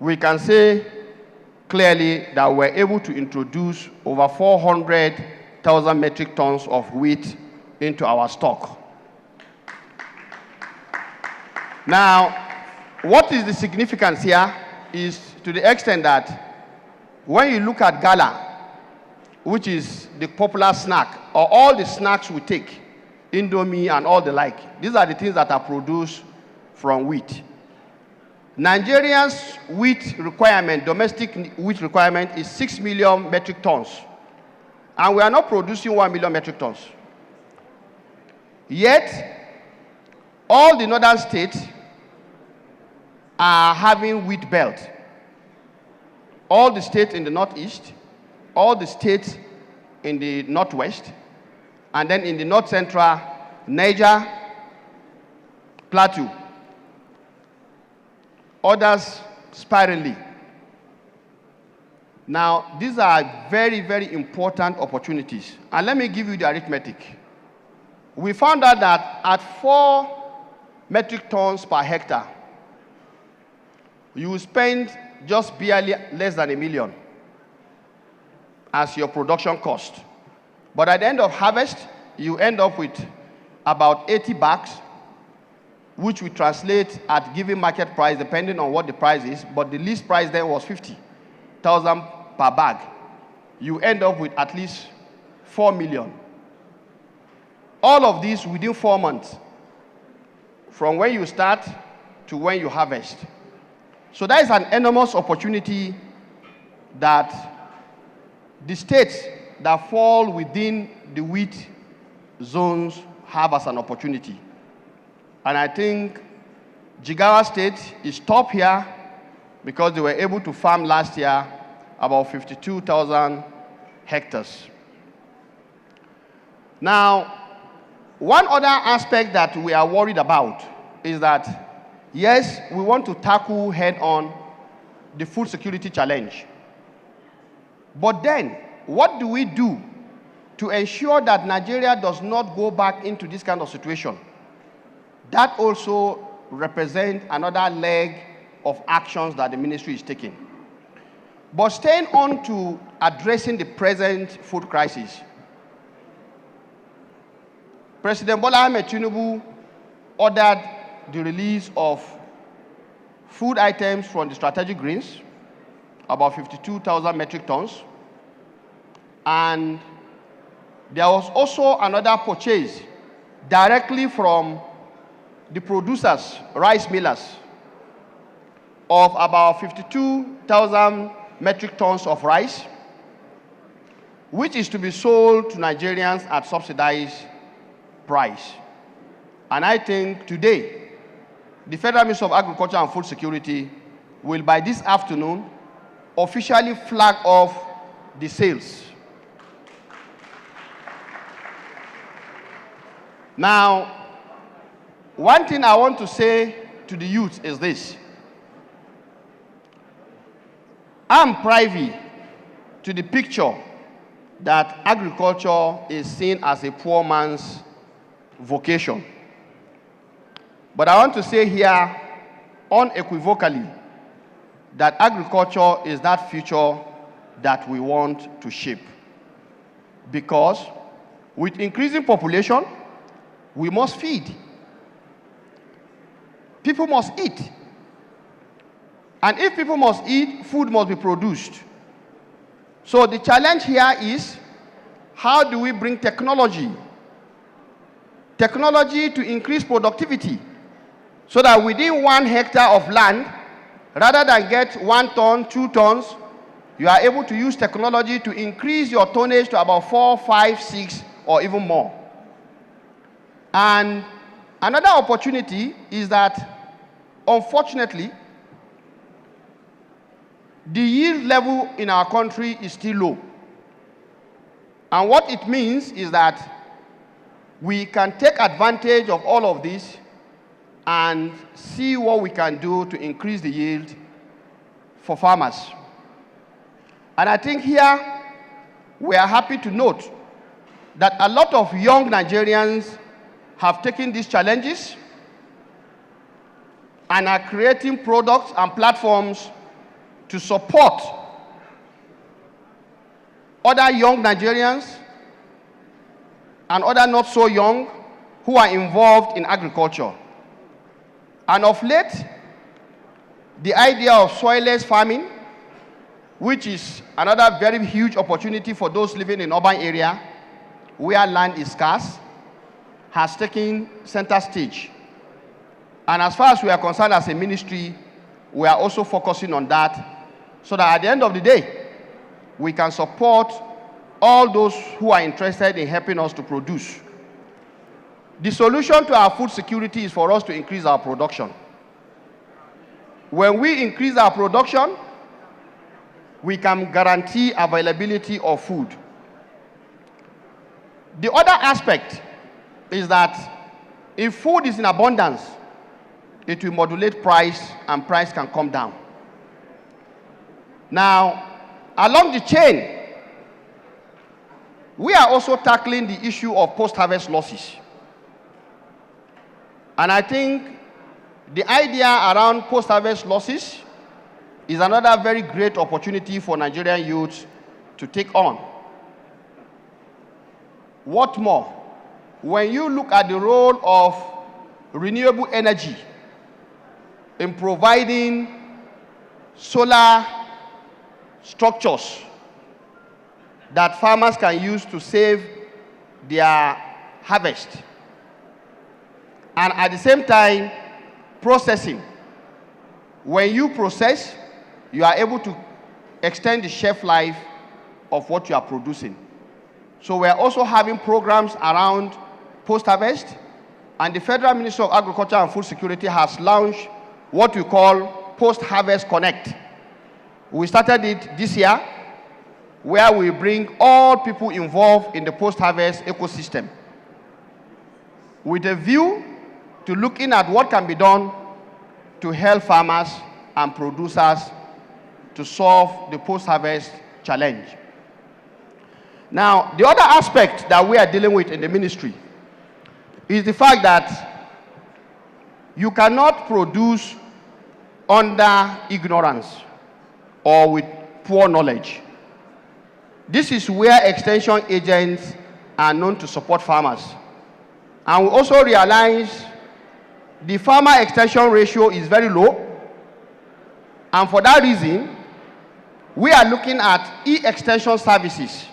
we can say clearly that we're able to introduce over 400,000 metric tons of wheat into our stock. Now, what is the significance here is to the extent that when you look at gala, which is the popular snack, or all the snacks we take, Indomie and all the like, these are the things that are produced from wheat. Nigeria's wheat requirement, domestic wheat requirement, is 6 million metric tons. And we are not producing 1 million metric tons. Yet, all the northern states are having wheat belt. All the states in the northeast, all the states in the northwest, and then in the north central, Niger, Plateau. Others sparingly. Now, these are very, very important opportunities. And let me give you the arithmetic. We found out that at 4 metric tons per hectare, you will spend just barely less than $1 million as your production cost. But at the end of harvest, you end up with about 80 bags, which we translate at given market price, depending on what the price is, but the least price then was 50,000 per bag. You end up with at least 4 million. All of this within 4 months, from when you start to when you harvest. So that is an enormous opportunity that the states that fall within the wheat zones have as an opportunity. And I think Jigawa State is top here because they were able to farm last year about 52,000 hectares. Now, one other aspect that we are worried about is that, yes, we want to tackle head-on the food security challenge. But then, what do we do to ensure that Nigeria does not go back into this kind of situation? That also represents another leg of actions that the ministry is taking. But staying on to addressing the present food crisis, President Bola Ahmed Tinubu ordered the release of food items from the strategic grains, about 52,000 metric tons. And there was also another purchase directly from the producers, rice millers, of about 52,000 metric tons of rice, which is to be sold to Nigerians at subsidized price. And I think today, the Federal Ministry of Agriculture and Food Security will, by this afternoon, officially flag off the sales. Now, one thing I want to say to the youth is this. I'm privy to the picture that agriculture is seen as a poor man's vocation. But I want to say here unequivocally that agriculture is that future that we want to shape. Because with increasing population, we must feed. People must eat. And if people must eat, food must be produced. So the challenge here is, how do we bring technology to increase productivity, so that within 1 hectare of land, rather than get 1 ton, 2 tons, you are able to use technology to increase your tonnage to about 4, 5, 6, or even more. And another opportunity is that, unfortunately, the yield level in our country is still low. And what it means is that we can take advantage of all of this and see what we can do to increase the yield for farmers. And I think here we are happy to note that a lot of young Nigerians have taken these challenges and are creating products and platforms to support other young Nigerians and other not so young who are involved in agriculture. And of late, the idea of soilless farming, which is another very huge opportunity for those living in urban area where land is scarce, has taken center stage. And as far as we are concerned as a ministry, we are also focusing on that so that at the end of the day, we can support all those who are interested in helping us to produce. The solution to our food security is for us to increase our production. When we increase our production, we can guarantee availability of food. The other aspect is that if food is in abundance, it will modulate price and price can come down. Now, along the chain, we are also tackling the issue of post-harvest losses. And I think the idea around post-harvest losses is another very great opportunity for Nigerian youths to take on. What more? When you look at the role of renewable energy in providing solar structures that farmers can use to save their harvest, and at the same time, processing. When you process, you are able to extend the shelf life of what you are producing. So we are also having programs around post-harvest, and the Federal Ministry of Agriculture and Food Security has launched what we call Post-Harvest Connect. We started it this year, where we bring all people involved in the post-harvest ecosystem with a view to looking at what can be done to help farmers and producers to solve the post-harvest challenge. Now, the other aspect that we are dealing with in the ministry is the fact that you cannot produce under ignorance or with poor knowledge. This is where extension agents are known to support farmers. And we also realize the farmer extension ratio is very low. And for that reason, we are looking at e-extension services,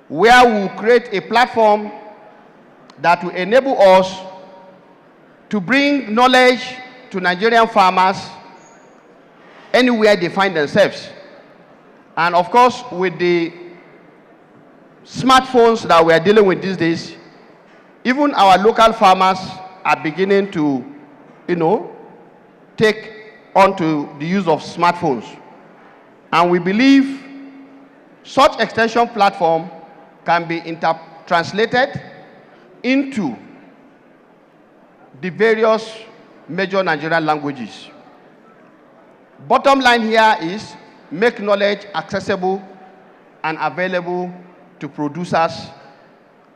where we will create a platform that will enable us to bring knowledge to Nigerian farmers anywhere they find themselves. And of course, with the smartphones that we are dealing with these days, even our local farmers are beginning to, take onto the use of smartphones. And we believe such extension platform can be translated into the various major Nigerian languages. Bottom line here is make knowledge accessible and available to producers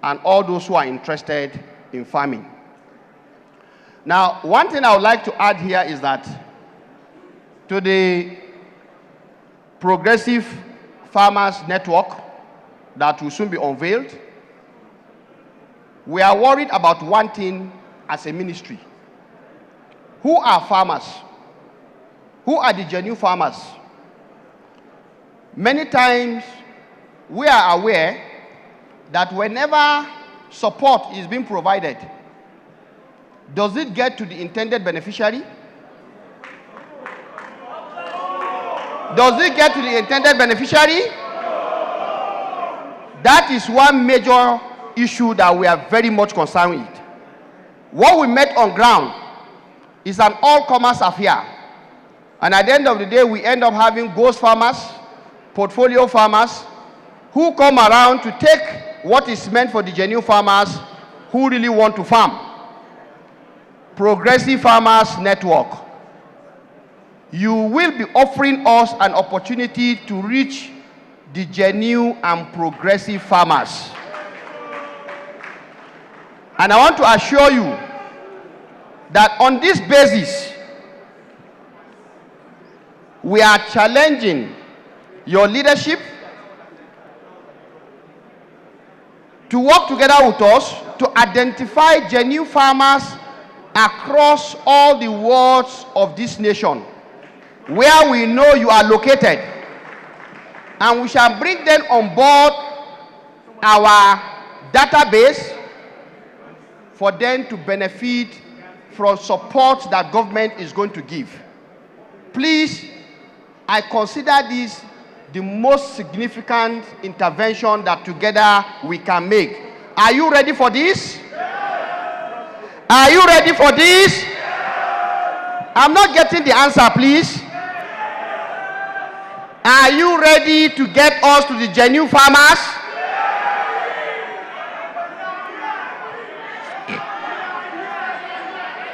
and all those who are interested in farming. Now, one thing I would like to add here is that to the Progressive Farmers Network that will soon be unveiled, we are worried about one thing as a ministry. Who are farmers? Who are the genuine farmers? Many times, we are aware that whenever support is being provided, does it get to the intended beneficiary? Does it get to the intended beneficiary? That is one major issue that we are very much concerned with. What we met on ground is an all-comers affair. And at the end of the day, we end up having ghost farmers, portfolio farmers, who come around to take what is meant for the genuine farmers who really want to farm. Progressive Farmers Network, you will be offering us an opportunity to reach the genuine and progressive farmers. And I want to assure you that on this basis, We are challenging your leadership to work together with us to identify genuine farmers across all the wards of this nation where we know you are located, and we shall bring them on board our database for them to benefit from support that government is going to give. Please, I consider this the most significant intervention that together we can make. Are you ready for this? Are you ready for this? I'm not getting the answer, please. Are you ready to get us to the genuine farmers?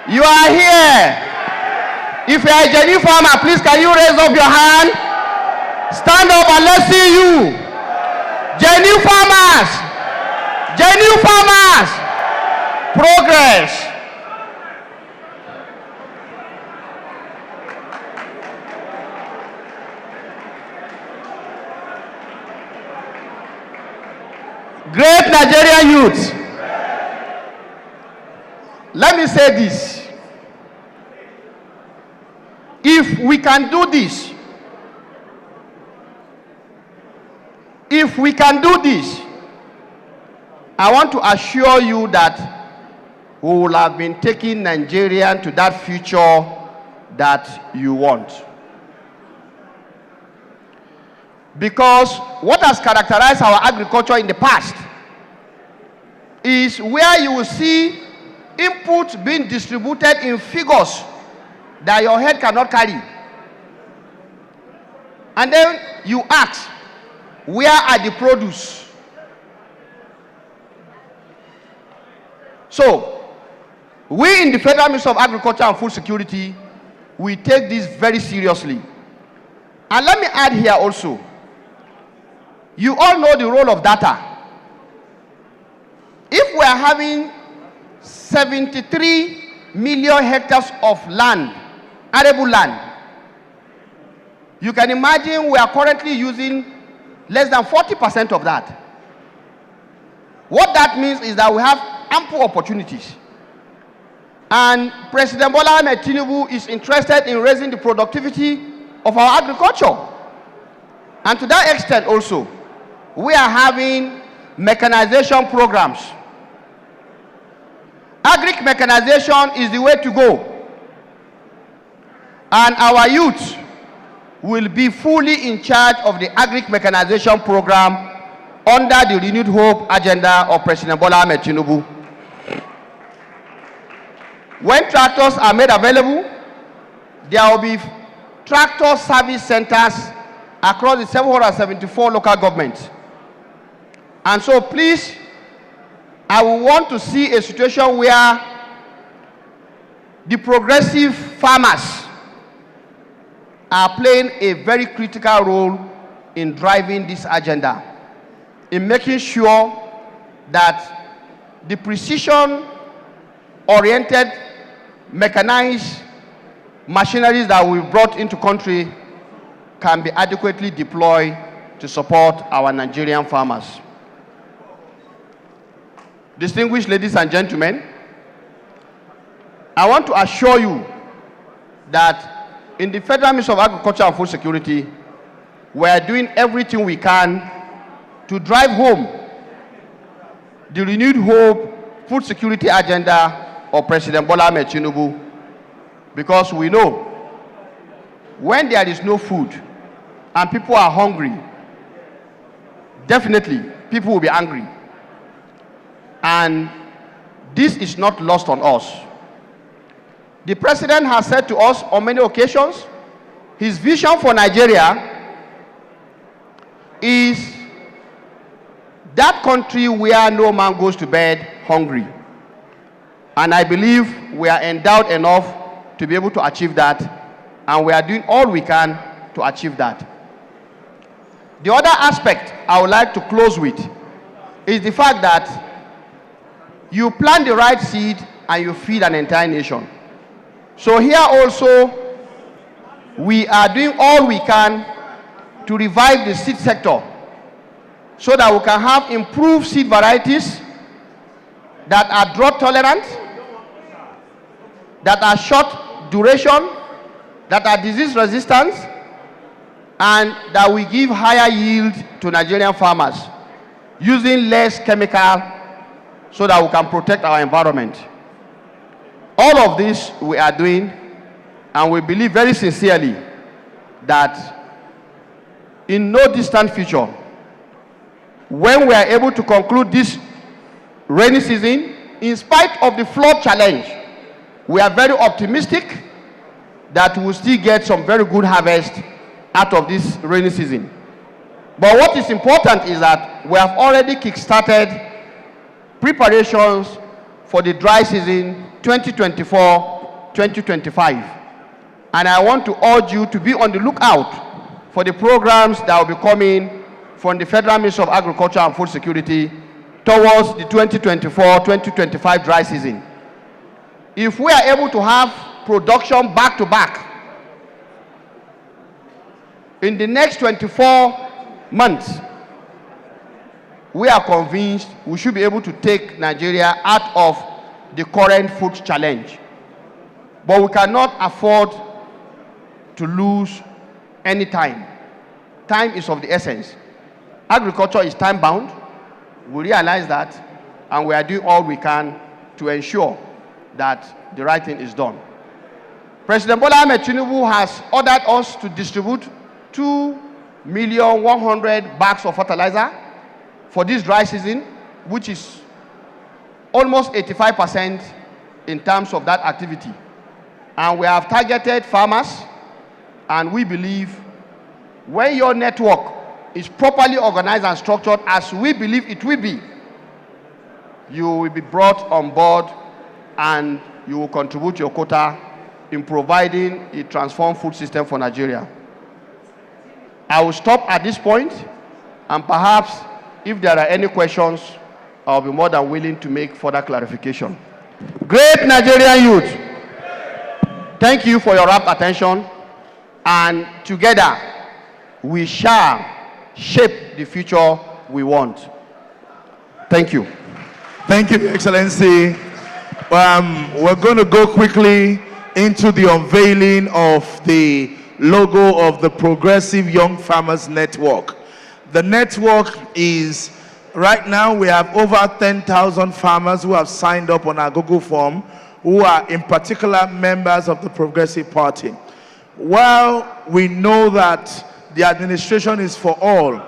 You are here. If you are a genuine farmer, please can you raise up your hand? Stand up and let's see you. Genuine farmers. Genuine farmers. Progress. Great Nigerian youth. Let me say this. If we can do this, I want to assure you that we will have been taking Nigeria to that future that you want. Because what has characterized our agriculture in the past is where you will see inputs being distributed in figures that your head cannot carry. And then you ask, where are the produce? So, we in the Federal Ministry of Agriculture and Food Security, we take this very seriously. And let me add here also, you all know the role of data. If we are having 73 million hectares of land, arable land, you can imagine we are currently using less than 40% of that. What that means is that we have ample opportunities. And President Bola Ahmed Tinubu is interested in raising the productivity of our agriculture. And to that extent also, we are having mechanization programs. Agric mechanization is the way to go. And our youth will be fully in charge of the agric mechanization program under the renewed hope agenda of President Bola Ahmed Tinubu. When tractors are made available, there will be tractor service centers across the 774 local governments. And so please, I will want to see a situation where the progressive farmers are playing a very critical role in driving this agenda, in making sure that the precision-oriented, mechanized machineries that we brought into country can be adequately deployed to support our Nigerian farmers. Distinguished ladies and gentlemen, I want to assure you that in the Federal Ministry of Agriculture and Food Security, we are doing everything we can to drive home the renewed hope food security agenda of President Bola Ahmed Tinubu, because we know when there is no food and people are hungry, definitely people will be angry. And this is not lost on us. The president has said to us on many occasions, his vision for Nigeria is that country where no man goes to bed hungry. And I believe we are endowed enough to be able to achieve that, and we are doing all we can to achieve that. The other aspect I would like to close with is the fact that you plant the right seed and you feed an entire nation. So here also, We are doing all we can to revive the seed sector so that we can have improved seed varieties that are drought tolerant, that are short duration, that are disease resistant, and that will give higher yield to Nigerian farmers using less chemical so that we can protect our environment. All of this we are doing, and we believe very sincerely that in no distant future, when we are able to conclude this rainy season, in spite of the flood challenge, we are very optimistic that we will still get some very good harvest out of this rainy season. But what is important is that we have already kick-started preparations for the dry season 2024-2025. And I want to urge you to be on the lookout for the programs that will be coming from the Federal Ministry of Agriculture and Food Security towards the 2024-2025 dry season. If we are able to have production back-to-back in the next 24 months, we are convinced we should be able to take Nigeria out of the current food challenge. But we cannot afford to lose any time. Time is of the essence. Agriculture is time-bound. We realize that, and we are doing all we can to ensure that the right thing is done. President Bola Ahmed Tinubu has ordered us to distribute 2,100,000 bags of fertilizer for this dry season, which is almost 85% in terms of that activity. And we have targeted farmers, and we believe when your network is properly organized and structured, as we believe it will be, you will be brought on board and you will contribute your quota in providing a transformed food system for Nigeria. I will stop at this point, and perhaps if there are any questions, I'll be more than willing to make further clarification. Great Nigerian youth, thank you for your rapt attention, and together we shall shape the future we want. Thank you. Thank you, Your Excellency. We're going to go quickly into the unveiling of the logo of the Progressive Young Farmers Network. The network is, right now we have over 10,000 farmers who have signed up on our Google form, who are in particular members of the Progressive Party. While we know that the administration is for all,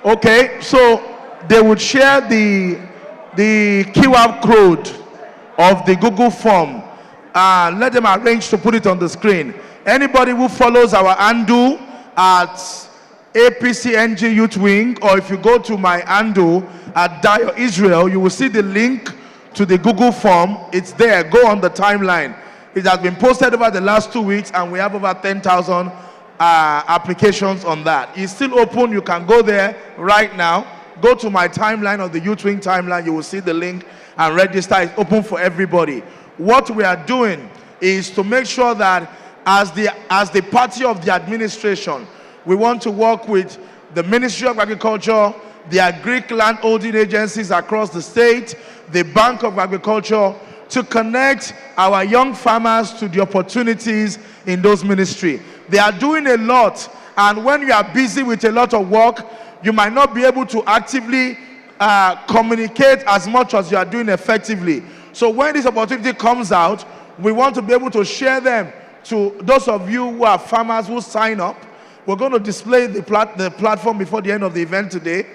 okay, so they would share the QR code of the Google form. Let them arrange to put it on the screen. Anybody who follows our handle at APCNG Youth Wing, or if you go to my handle at Dio Israel, you will see the link to the Google form. It's there. Go on the timeline. It has been posted over the last 2 weeks, and we have over 10,000 applications on that. It's still open. You can go there right now. Go to my timeline, or the Youth Wing timeline. You will see the link and register. It's open for everybody. What we are doing is to make sure that as the party of the administration, we want to work with the Ministry of Agriculture, the Agric land holding agencies across the state, the Bank of Agriculture, to connect our young farmers to the opportunities in those ministries. They are doing a lot, and when you are busy with a lot of work, you might not be able to actively communicate as much as you are doing effectively. So when this opportunity comes out, we want to be able to share them to those of you who are farmers who sign up. We're going to display the platform before the end of the event today,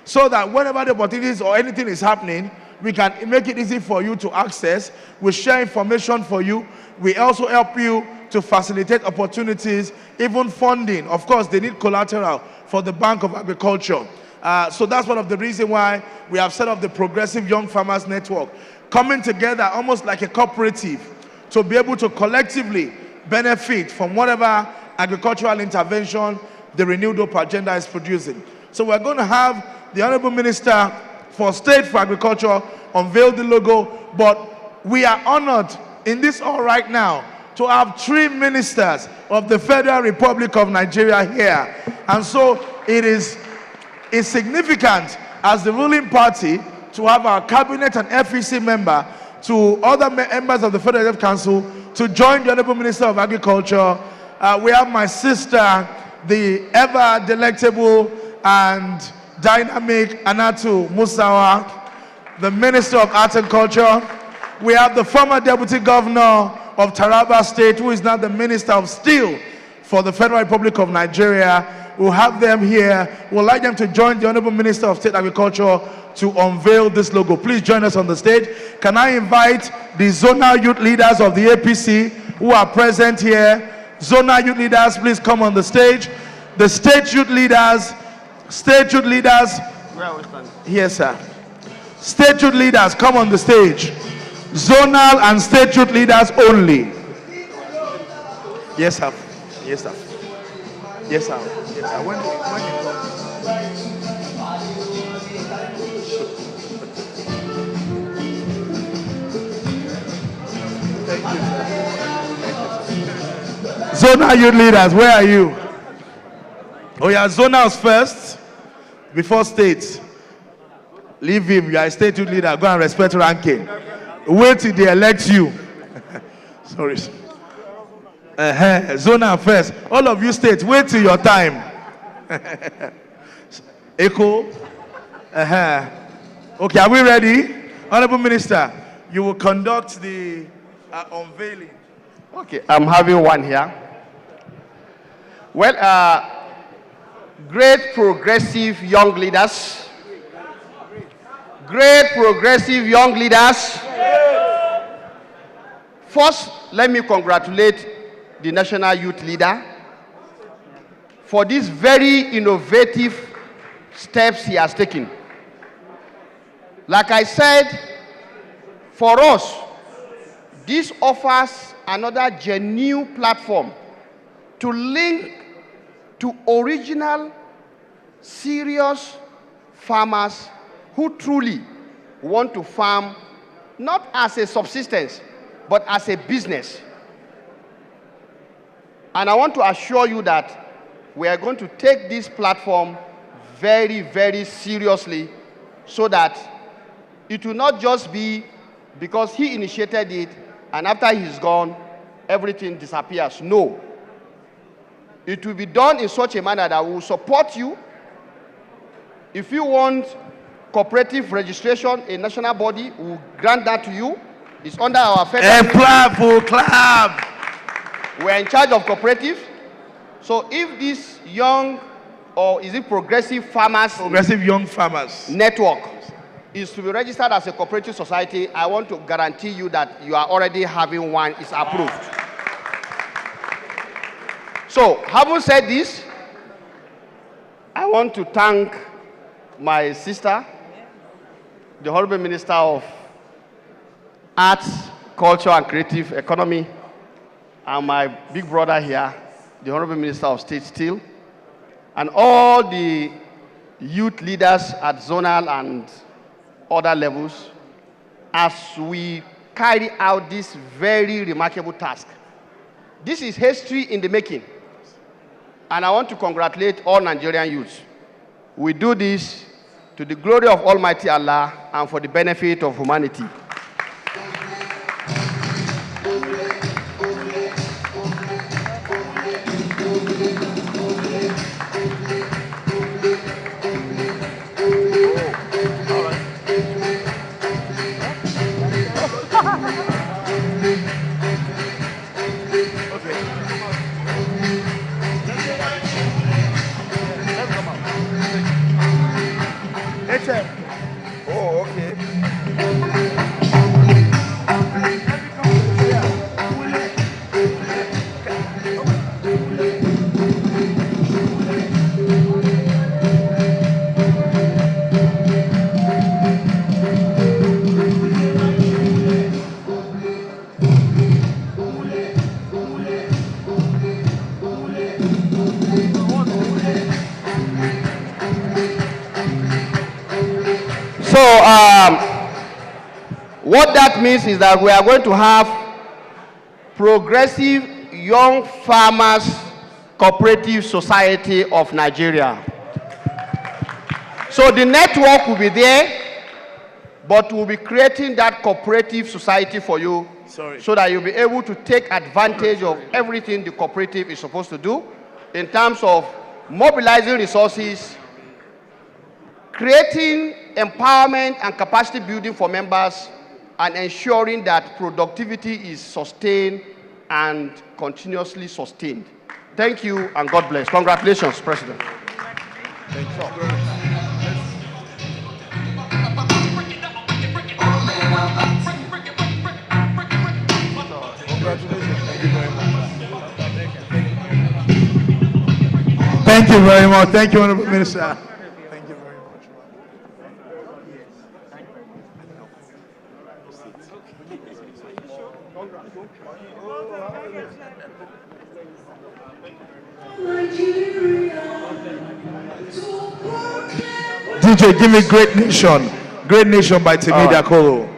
so that whenever the opportunities or anything is happening, we can make it easy for you to access. We share information for you. We also help you to facilitate opportunities, even funding. Of course, they need collateral for the Bank of Agriculture. So that's one of the reasons why we have set up the Progressive Young Farmers Network, coming together almost like a cooperative to be able to collectively benefit from whatever agricultural intervention the Renewed Hope agenda is producing. So we're going to have the Honorable Minister for State for Agriculture unveil the logo, but we are honored in this hall right now to have 3 ministers of the Federal Republic of Nigeria here. And so it's significant as the ruling party to have our cabinet and FEC member to other members of the Federal Executive Council to join the Honorable Minister of Agriculture. We have my sister, the ever delectable and dynamic Anatu Musawa, the Minister of Arts and Culture. We have the former Deputy Governor of Taraba State, who is now the Minister of Steel for the Federal Republic of Nigeria. We'll have them here. We'd like them to join the Honorable Minister of State Agriculture to unveil this logo. Please join us on the stage. Can I invite the zonal youth leaders of the APC who are present here? Zonal youth leaders, please come on the stage. The state youth leaders, Where are we standing? here, sir. State youth leaders, come on the stage. Zonal and state youth leaders only. Yes, sir. Yes, sir. Yes, sir. Yes, sir. When you come. Zonal youth leaders, where are you? Oh yeah, zonals first, before states. Leave him, you are a state youth leader, go and respect ranking. Wait till they elect you. Sorry. Zonal first. All of you states, wait till your time. Echo. Okay, are we ready? Honorable Minister, you will conduct the unveiling. Okay, I'm having one here. Well, great progressive young leaders. Great progressive young leaders. First, let me congratulate the national youth leader for these very innovative steps he has taken. Like I said, for us, this offers another genuine platform to link to original, serious farmers who truly want to farm not as a subsistence, but as a business. And I want to assure you that we are going to take this platform very, very seriously so that it will not just be because he initiated it and after he's gone, everything disappears. No. It will be done in such a manner that will support you. If you want cooperative registration, a national body will grant that to you. It's under our federal. Clap. We're in charge of cooperative. So if this young, or is it progressive farmers? Progressive young farmers network is to be registered as a cooperative society, I want to guarantee you that you are already having one, is approved. So, having said this, I want to thank my sister, the Honorable Minister of Arts, Culture and Creative Economy, and my big brother here, the Honorable Minister of State Steel, and all the youth leaders at zonal and other levels as we carry out this very remarkable task. This is history in the making. And I want to congratulate all Nigerian youths. We do this to the glory of Almighty Allah and for the benefit of humanity. Oh, okay. What that means is that we are going to have Progressive Young Farmers Cooperative Society of Nigeria. So the network will be there, but we'll be creating that cooperative society for you so that you'll be able to take advantage of everything the cooperative is supposed to do in terms of mobilizing resources, creating empowerment and capacity building for members, and ensuring that productivity is sustained and continuously sustained. Thank you and God bless. Congratulations, President. Thank you. Thank you very much. Thank you, Honorable Minister. Thank you very much. DJ, give me Great Nation. Great Nation by Timi Dakolo.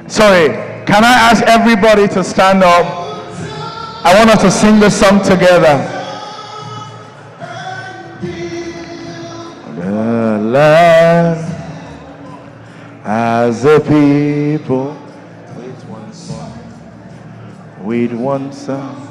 Sorry, can I ask everybody to stand up? I want us to sing this song together. The land as a people with one song.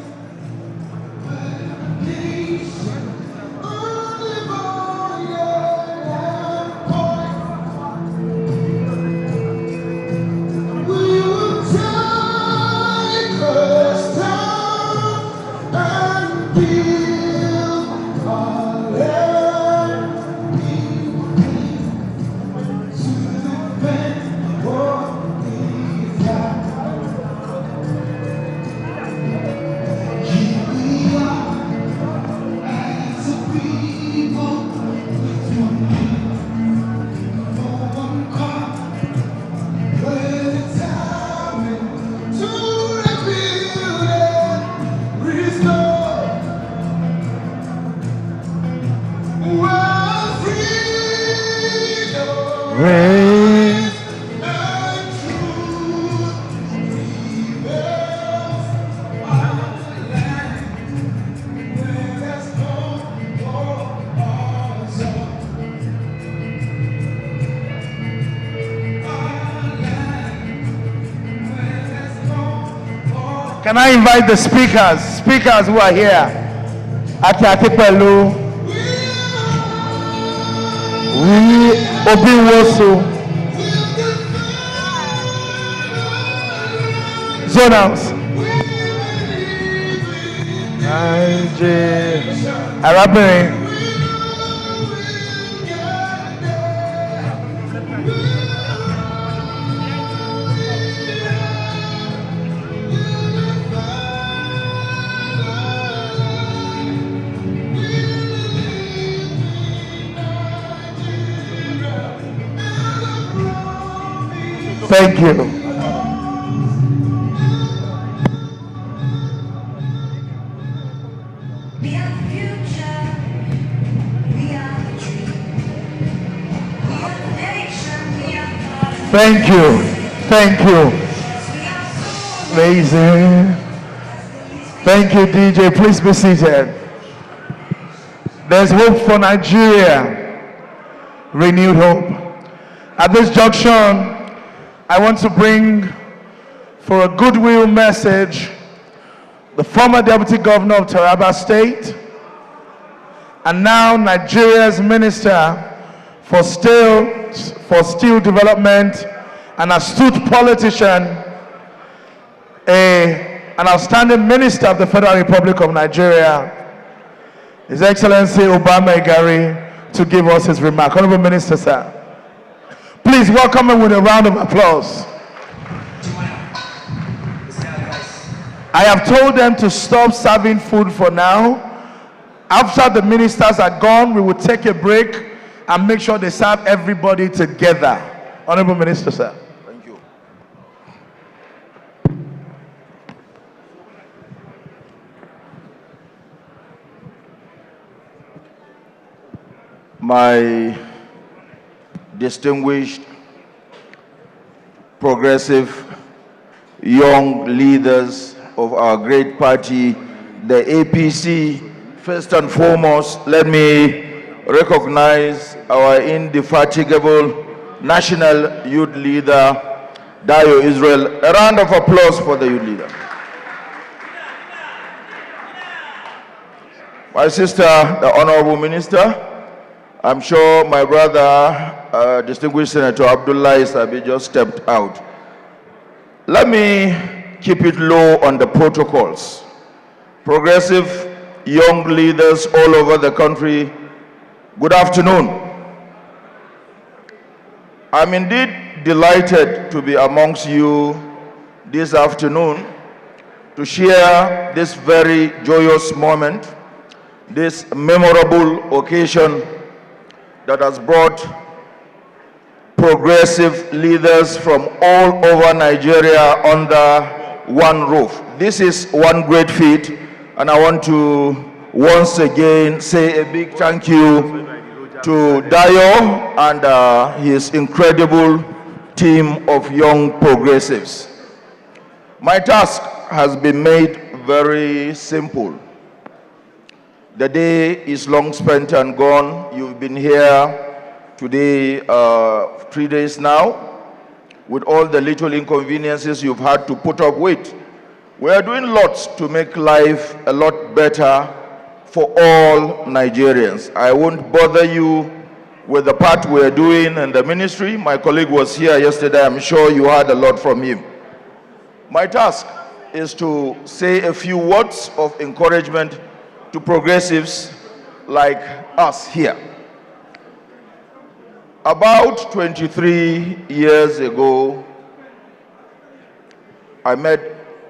Can I invite the speakers who are here? Aki Akipelu, Obi Wosu, Zonals, Arabin. Thank you. Thank you. Thank you. Amazing. Thank you, DJ. Please be seated. There's hope for Nigeria. Renewed hope. At this junction, I want to bring, for a goodwill message, the former Deputy Governor of Taraba State, and now Nigeria's Minister for Steel Development, an astute politician, an outstanding Minister of the Federal Republic of Nigeria, His Excellency Obama Igari, to give us his remark. Honorable Minister, sir. Please welcome him with a round of applause. I have told them to stop serving food for now. After the ministers are gone, we will take a break and make sure they serve everybody together. Honorable Minister, sir. Thank you. My distinguished, progressive, young leaders of our great party, the APC, first and foremost, let me recognize our indefatigable national youth leader, Dayo Israel. A round of applause for the youth leader. My sister, the Honorable Minister, I'm sure my brother, distinguished Senator Abdullah Isabi, just stepped out. Let me keep it low on the protocols. Progressive young leaders all over the country, good afternoon. I'm indeed delighted to be amongst you this afternoon to share this very joyous moment, this memorable occasion that has brought progressive leaders from all over Nigeria under one roof. This is one great feat, and I want to once again say a big thank you to Dayo and his incredible team of young progressives. My task has been made very simple. The day is long spent and gone. You've been here today 3 days now with all the little inconveniences you've had to put up with. We are doing lots to make life a lot better for all Nigerians. I won't bother you with the part we're doing in the ministry. My colleague was here yesterday. I'm sure you heard a lot from him. My task is to say a few words of encouragement to progressives like us here. About 23 years ago, I made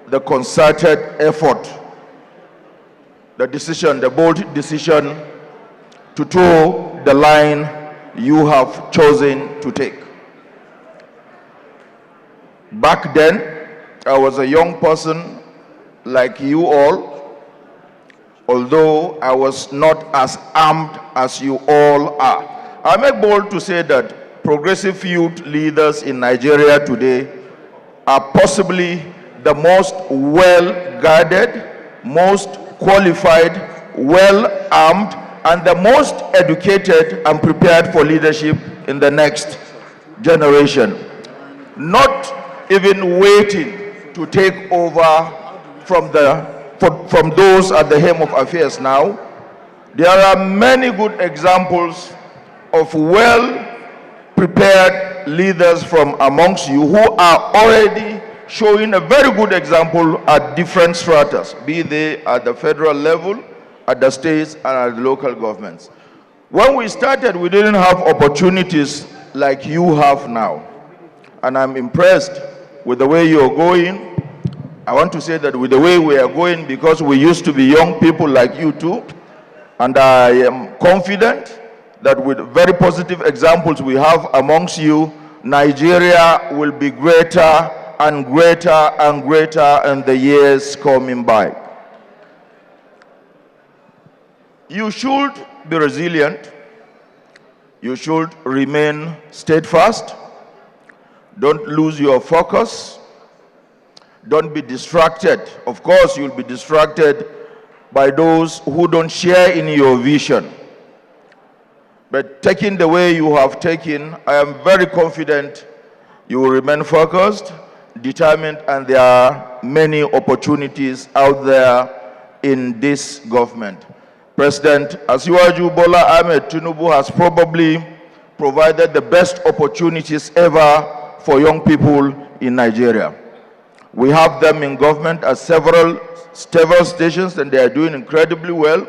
the concerted effort, the bold decision to toe the line you have chosen to take. Back then, I was a young person like you all, although I was not as armed as you all are. I make bold to say that progressive youth leaders in Nigeria today are possibly the most well-guarded, most qualified, well-armed, and the most educated and prepared for leadership in the next generation. Not even waiting to take over from those at the helm of affairs now. There are many good examples of well-prepared leaders from amongst you who are already showing a very good example at different stratas, be they at the federal level, at the states, and at the local governments. When we started, we didn't have opportunities like you have now. And I'm impressed with the way you're going. I want to say that with the way we are going, because we used to be young people like you too, and I am confident that with very positive examples we have amongst you, Nigeria will be greater and greater and greater in the years coming by. You should be resilient. You should remain steadfast. Don't lose your focus. Don't be distracted. Of course, you'll be distracted by those who don't share in your vision. But taking the way you have taken, I am very confident you will remain focused, determined, and there are many opportunities out there in this government. President Asiwaju Bola Ahmed Tinubu has probably provided the best opportunities ever for young people in Nigeria. We have them in government at several stations, and they are doing incredibly well.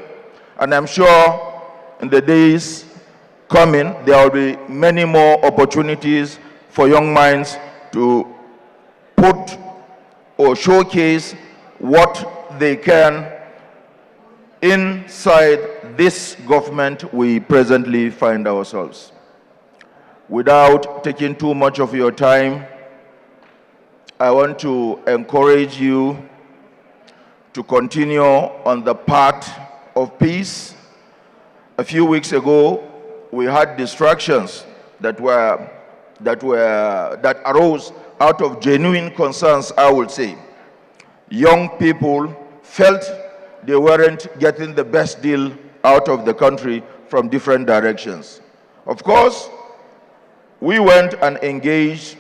And I'm sure in the days coming, there will be many more opportunities for young minds to put or showcase what they can inside this government we presently find ourselves. Without taking too much of your time, I want to encourage you to continue on the path of peace. A few weeks ago, we had distractions that arose out of genuine concerns, I would say. Young people felt they weren't getting the best deal out of the country from different directions. Of course, we went and engaged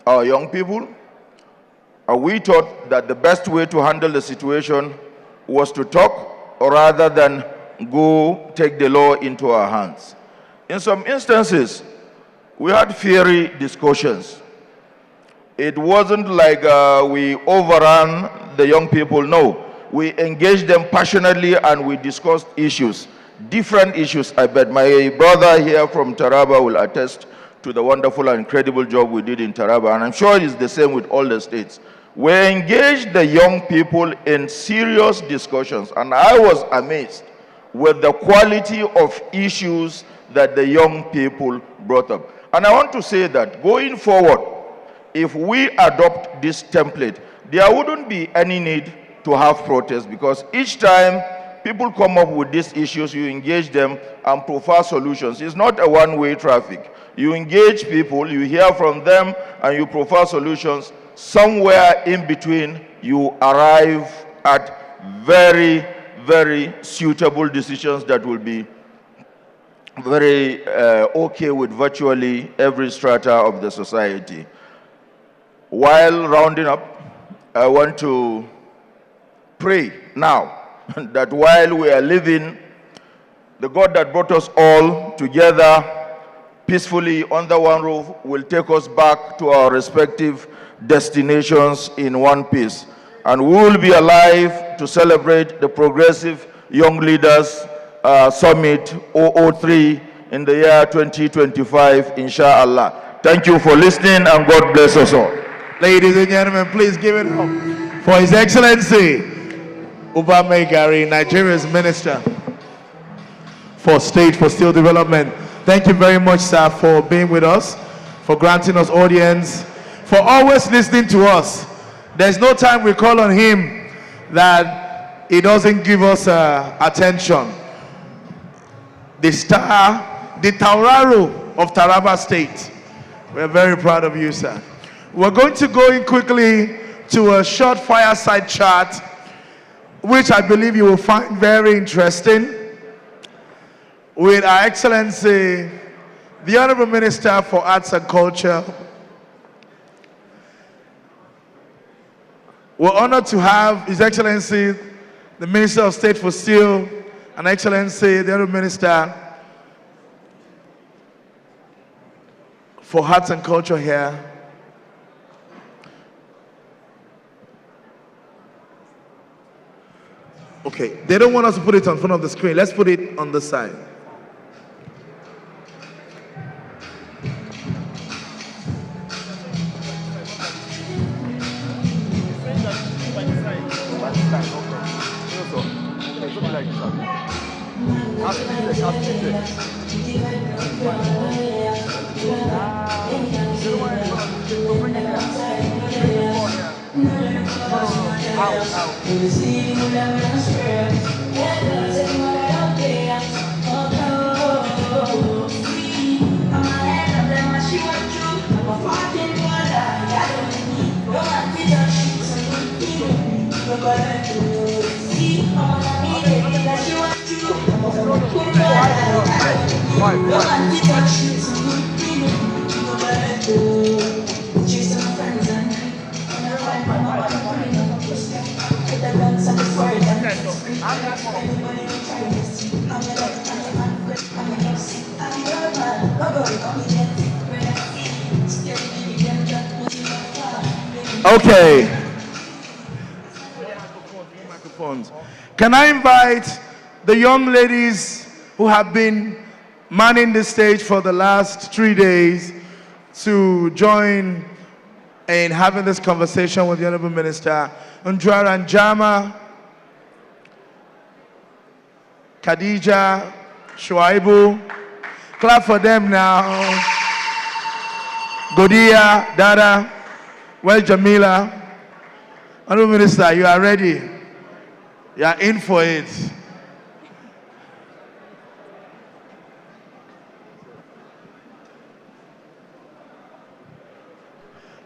our young people, and we thought that the best way to handle the situation was to talk rather than go take the law into our hands. In some instances, we had fiery discussions. It wasn't like we overran the young people, no. We engaged them passionately and we discussed issues, different issues. I bet my brother here from Taraba will attest to the wonderful and incredible job we did in Taraba, and I'm sure it's the same with all the states. We engaged the young people in serious discussions, and I was amazed with the quality of issues that the young people brought up. And I want to say that going forward, if we adopt this template, there wouldn't be any need to have protests, because each time people come up with these issues, you engage them and provide solutions. It's not a one-way traffic. You engage people, you hear from them, and you provide solutions. Somewhere in between, you arrive at very, very suitable decisions that will be very okay with virtually every strata of the society. While rounding up, I want to pray now that while we are living, the God that brought us all together peacefully under one roof will take us back to our respective destinations in one piece. And we will be alive to celebrate the Progressive Young Leaders Summit 003 in the year 2025, inshallah. Thank you for listening, and God bless us all. Ladies and gentlemen, please give it up for His Excellency Uba Megari, Nigeria's Minister for State for Steel Development. Thank you very much, sir, for being with us, for granting us audience, for always listening to us. There's no time we call on him that he doesn't give us attention. The star, the Tauraro of Taraba State. We're very proud of you, sir. We're going to go in quickly to a short fireside chat, which I believe you will find very interesting, with Our Excellency, the Honorable Minister for Arts and Culture. We're honored to have His Excellency, the Minister of State for Steel, and Excellency, the Honorable Minister for Arts and Culture here. Okay, they don't want us to put it on front of the screen. Let's put it on the side. Okay. Can I invite the young ladies who have been manning the stage for the last 3 days to join in having this conversation with the Honorable Minister. Undwara Njama, Khadija, Shuaibu. Clap for them now. Godia, Dada, well, Jamila. Honorable Minister, you are ready. You are in for it.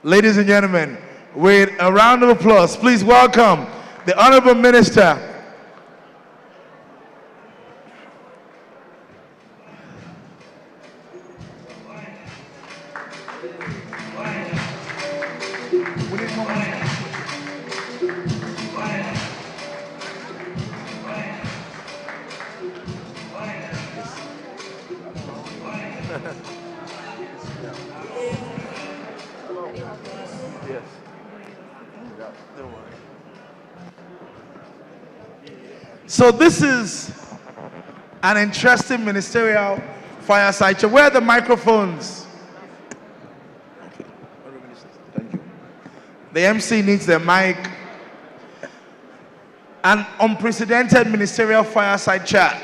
Ladies and gentlemen, with a round of applause, please welcome the Honorable Minister. So this is an interesting ministerial fireside chat. Where are the microphones? Okay. Thank you. The MC needs the mic. An unprecedented ministerial fireside chat.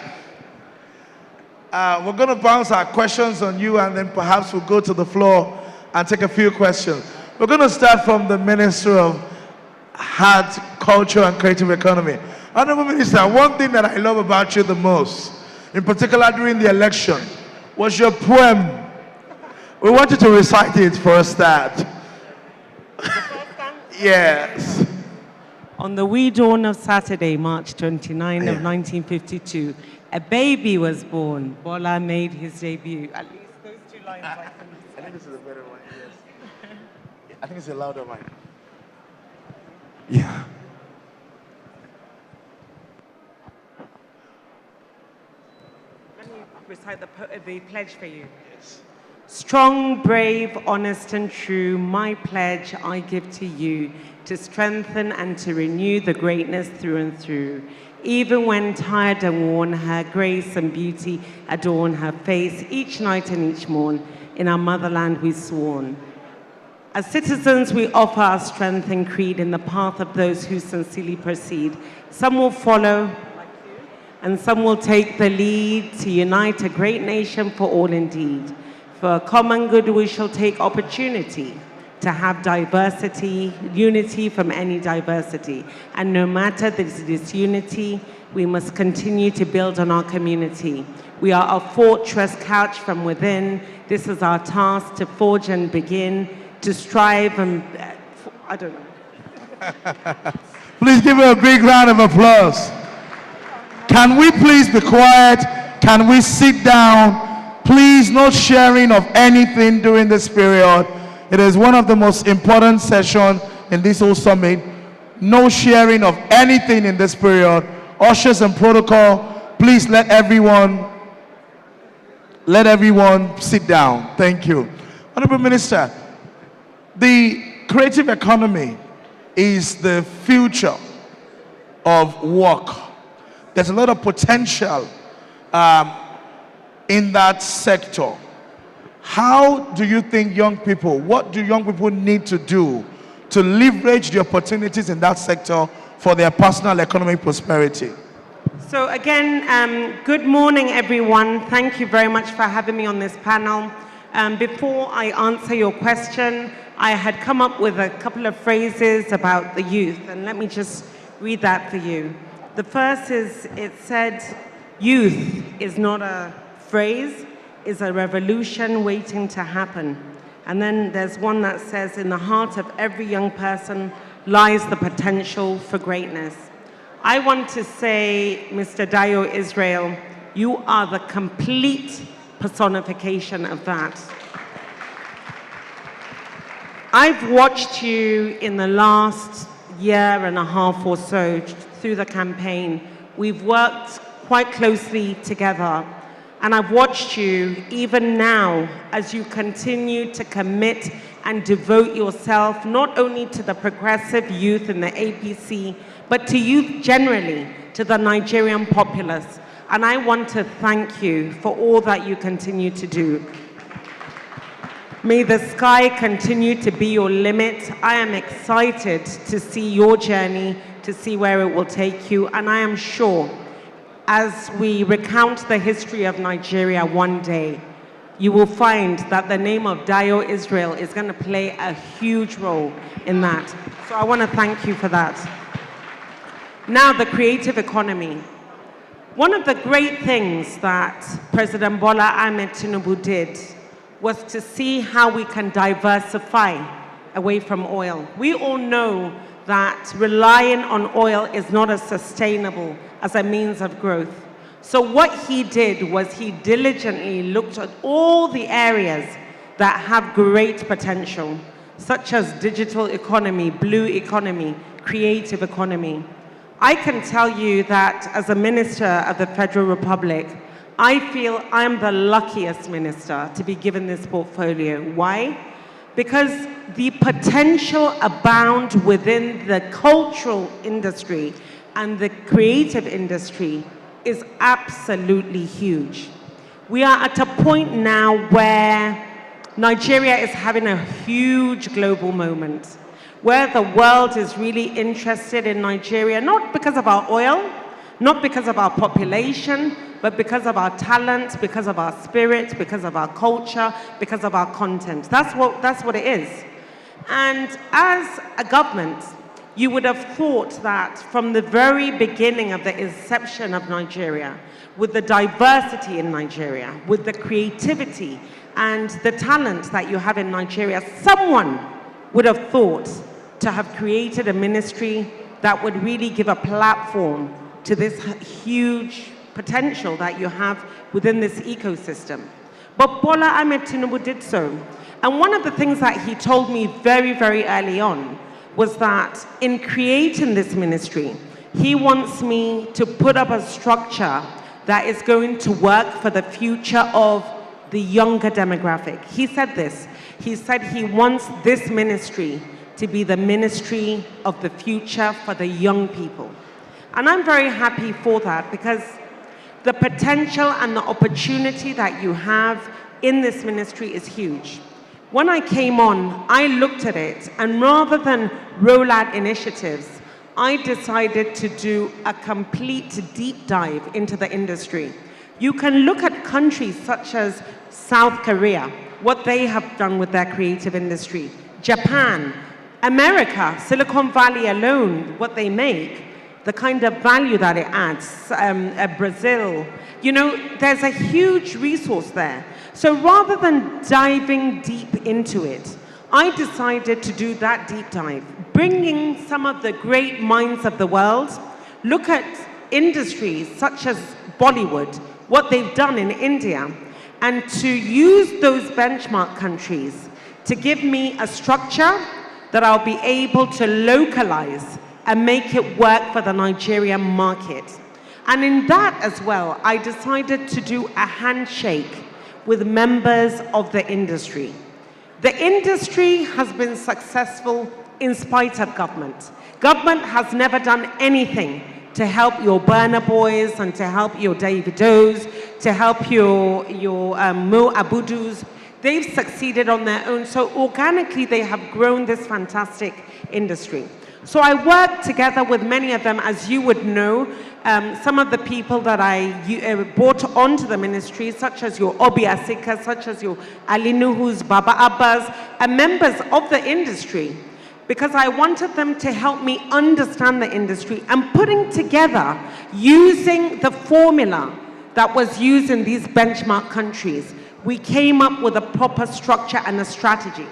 We're going to bounce our questions on you, and then perhaps we'll go to the floor and take a few questions. We're going to start from the Minister of Art, Culture and Creative Economy. Honorable Minister, one thing that I love about you the most, in particular during the election, was your poem. We want you to recite it for a start. Yes. On the wee dawn of Saturday, March 29 of 1952, a baby was born. Bola made his debut. At least those two lines I can I think this is a better one, yes. I think it's a louder one. Yeah. Let me recite the pledge for you. Yes. Strong, brave, honest and true, my pledge I give to you, to strengthen and to renew the greatness through and through. Even when tired and worn, her grace and beauty adorn her face. Each night and each morn, in our motherland we've sworn. As citizens, we offer our strength and creed in the path of those who sincerely proceed. Some will follow, and some will take the lead to unite a great nation for all indeed. For a common good, we shall take opportunity to have diversity, unity from any diversity. And no matter this disunity, we must continue to build on our community. We are a fortress couched from within. This is our task to forge and begin, to strive and, I don't know. Please give her a big round of applause. Can we please be quiet? Can we sit down? Please, no sharing of anything during this period. It is one of the most important sessions in this whole summit. No sharing of anything in this period. Ushers and protocol, please let everyone sit down. Thank you. Honorable Minister, the creative economy is the future of work. There's a lot of potential in that sector. How do you think what do young people need to do to leverage the opportunities in that sector for their personal economic prosperity? So again, good morning, everyone. Thank you very much for having me on this panel. Before I answer your question, I had come up with a couple of phrases about the youth, and let me just read that for you. The first is, it said, youth is not a phrase, is a revolution waiting to happen. And then there's one that says, in the heart of every young person lies the potential for greatness. I want to say, Mr. Dayo Israel, you are the complete personification of that. I've watched you in the last year and a half or so through the campaign. We've worked quite closely together. And I've watched you, even now, as you continue to commit and devote yourself not only to the progressive youth in the APC, but to youth generally, to the Nigerian populace. And I want to thank you for all that you continue to do. May the sky continue to be your limit. I am excited to see your journey, to see where it will take you, and I am sure as we recount the history of Nigeria one day, you will find that the name of Dayo Israel is going to play a huge role in that. So I want to thank you for that. Now, the creative economy. One of the great things that President Bola Ahmed Tinubu did was to see how we can diversify away from oil. We all know that relying on oil is not as sustainable as a means of growth. So what he did was he diligently looked at all the areas that have great potential, such as digital economy, blue economy, creative economy. I can tell you that as a minister of the Federal Republic, I feel I'm the luckiest minister to be given this portfolio. Why? Because the potential abound within the cultural industry and the creative industry is absolutely huge. We are at a point now where Nigeria is having a huge global moment, where the world is really interested in Nigeria, not because of our oil, not because of our population, but because of our talent, because of our spirit, because of our culture, because of our content. That's what it is. And as a government, you would have thought that from the very beginning of the inception of Nigeria, with the diversity in Nigeria, with the creativity and the talent that you have in Nigeria, someone would have thought to have created a ministry that would really give a platform to this huge potential that you have within this ecosystem. But Bola Ahmed Tinubu did so. And one of the things that he told me very, very early on was that in creating this ministry, he wants me to put up a structure that is going to work for the future of the younger demographic. He said this. He said he wants this ministry to be the ministry of the future for the young people. And I'm very happy for that, because the potential and the opportunity that you have in this ministry is huge. When I came on, I looked at it, and rather than roll out initiatives, I decided to do a complete deep dive into the industry. You can look at countries such as South Korea, what they have done with their creative industry, Japan, America, Silicon Valley alone, what they make, the kind of value that it adds, Brazil. You know, there's a huge resource there. So rather than diving deep into it, I decided to do that deep dive, bringing some of the great minds of the world, look at industries such as Bollywood, what they've done in India, and to use those benchmark countries to give me a structure that I'll be able to localize and make it work for the Nigerian market. And in that as well, I decided to do a handshake with members of the industry. The industry has been successful in spite of government. Government has never done anything to help your Burna Boys and to help your Davidos, to help your Mo Abudus. They've succeeded on their own. So organically, they have grown this fantastic industry. So I worked together with many of them, as you would know, some of the people that I brought onto the ministry, such as your Obi Asika, such as your Ali Nuhus, Baba Abbas, and members of the industry, because I wanted them to help me understand the industry and putting together, using the formula that was used in these benchmark countries, we came up with a proper structure and a strategy.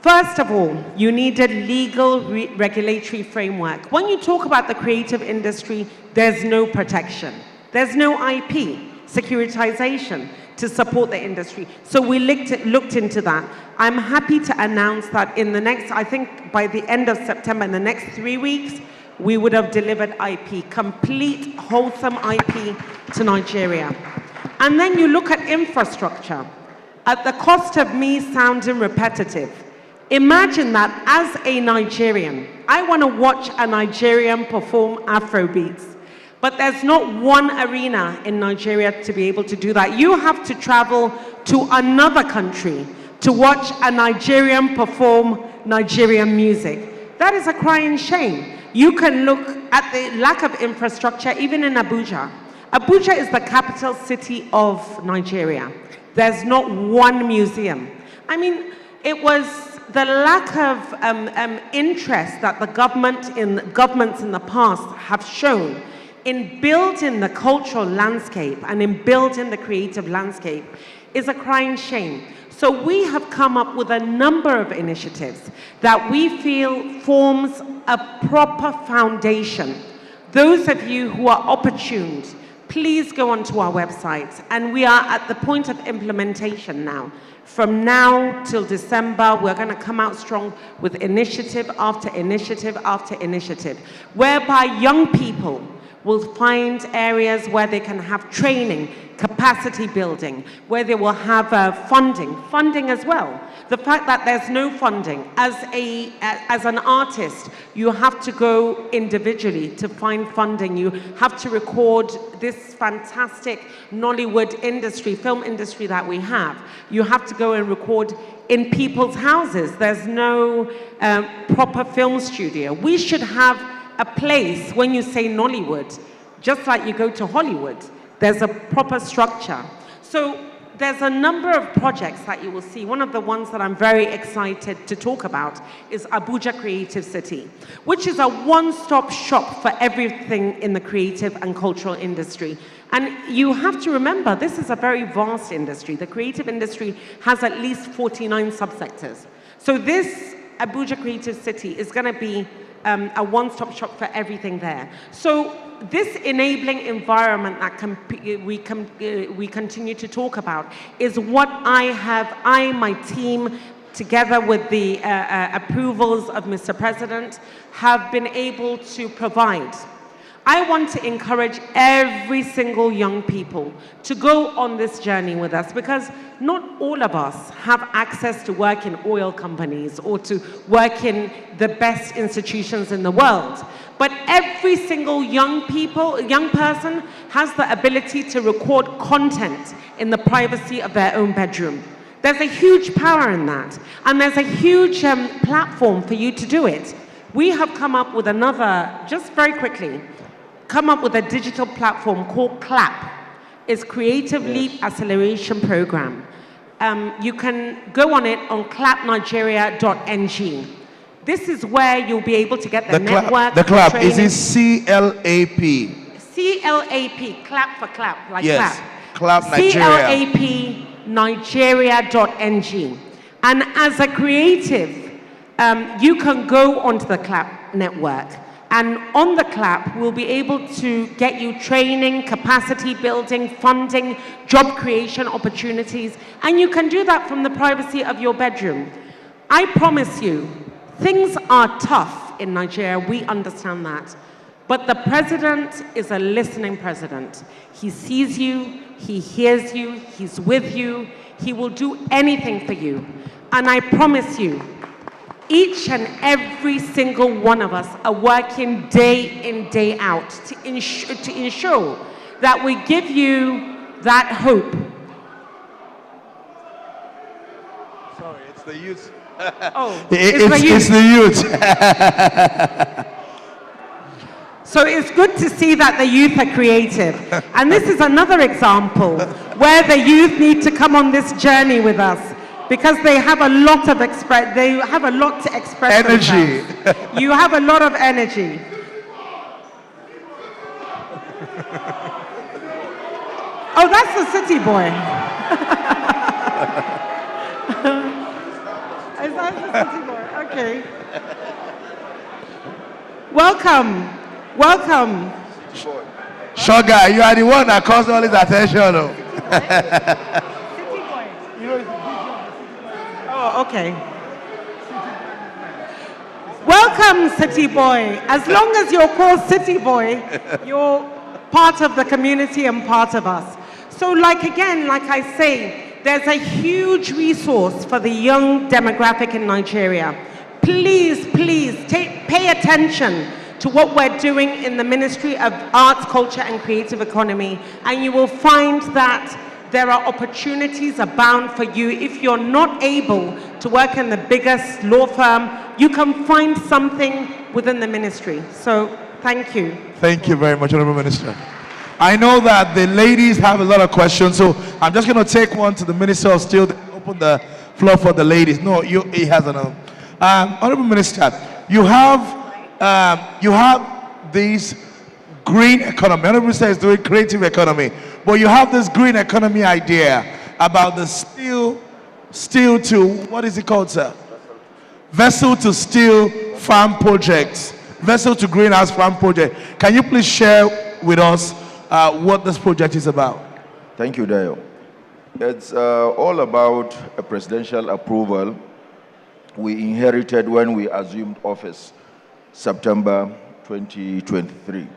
First of all, you needed legal regulatory framework. When you talk about the creative industry, there's no protection. There's no IP, securitization to support the industry. So we looked into that. I'm happy to announce that in the next, I think by the end of September, in the next 3 weeks, we would have delivered IP, complete, wholesome IP to Nigeria. And then you look at infrastructure. At the cost of me sounding repetitive, imagine that as a Nigerian, I want to watch a Nigerian perform Afrobeats, but there's not one arena in Nigeria to be able to do that. You have to travel to another country to watch a Nigerian perform Nigerian music. That is a crying shame. You can look at the lack of infrastructure even in Abuja. Abuja is the capital city of Nigeria. There's not one museum. I mean, it was the lack of interest that the governments in the past have shown in building the cultural landscape and in building the creative landscape is a crying shame. So we have come up with a number of initiatives that we feel forms a proper foundation. Those of you who are opportuned, please go onto our website, and we are at the point of implementation now. From now till December, we're going to come out strong with initiative after initiative after initiative, whereby young people will find areas where they can have training, capacity building, where they will have funding as well. The fact that there's no funding, as an artist, you have to go individually to find funding. You have to record this fantastic Nollywood industry, film industry that we have. You have to go and record in people's houses. There's no proper film studio. We should have a place, when you say Nollywood, just like you go to Hollywood, there's a proper structure. So there's a number of projects that you will see. One of the ones that I'm very excited to talk about is Abuja Creative City, which is a one-stop shop for everything in the creative and cultural industry. And you have to remember, this is a very vast industry. The creative industry has at least 49 subsectors. So this Abuja Creative City is going to be a one-stop shop for everything there. So this enabling environment that we continue to talk about is what my team, together with the approvals of Mr. President, have been able to provide. I want to encourage every single young people to go on this journey with us, because not all of us have access to work in oil companies or to work in the best institutions in the world. But every single young person has the ability to record content in the privacy of their own bedroom. There's a huge power in that, and there's a huge platform for you to do it. We have come up with just very quickly, come up with a digital platform called CLAP. It's Creative Leap Acceleration Program. You can go on it on clapnigeria.ng. This is where you'll be able to get the network. The CLAP, training. is it CLAP? CLAP, clap for clap, like yes. clap. CLAP Nigeria. CLAPnigeria.ng. And as a creative, you can go onto the CLAP network. And on the CLAP, we'll be able to get you training, capacity building, funding, job creation opportunities. And you can do that from the privacy of your bedroom. I promise you, things are tough in Nigeria. We understand that. But the president is a listening president. He sees you, he hears you, he's with you. He will do anything for you. And I promise you, each and every single one of us are working day in, day out to ensure that we give you that hope. Sorry, it's the youth. Oh, it's the youth. So it's good to see that the youth are creative. And this is another example where the youth need to come on this journey with us, because they have a lot to express Energy. themselves. You have a lot of energy. Oh, that's the city boy. Is that the city boy? Okay. Welcome. Welcome. Sugar, you are the one that caused all this attention. Oh, okay. Welcome, City Boy. As long as you're called City Boy, you're part of the community and part of us. So like I say, there's a huge resource for the young demographic in Nigeria. Please, pay attention to what we're doing in the Ministry of Arts, Culture and Creative Economy, and you will find that there are opportunities abound for you. If you're not able to work in the biggest law firm, you can find something within the ministry. So thank you. Thank you very much, Honorable Minister. I know that the ladies have a lot of questions, so I'm just going to take one to the Minister of Steel, then open the floor for the ladies. No, he has another. Honorable Minister, you have these green economy. Honorable Minister is doing creative economy, but you have this green economy idea about the steel to, what is it called, sir? Vessel to steel farm projects, vessel to greenhouse farm project. Can you please share with us what this project is about? Thank you, Dayo. It's all about a presidential approval we inherited when we assumed office, September 2023.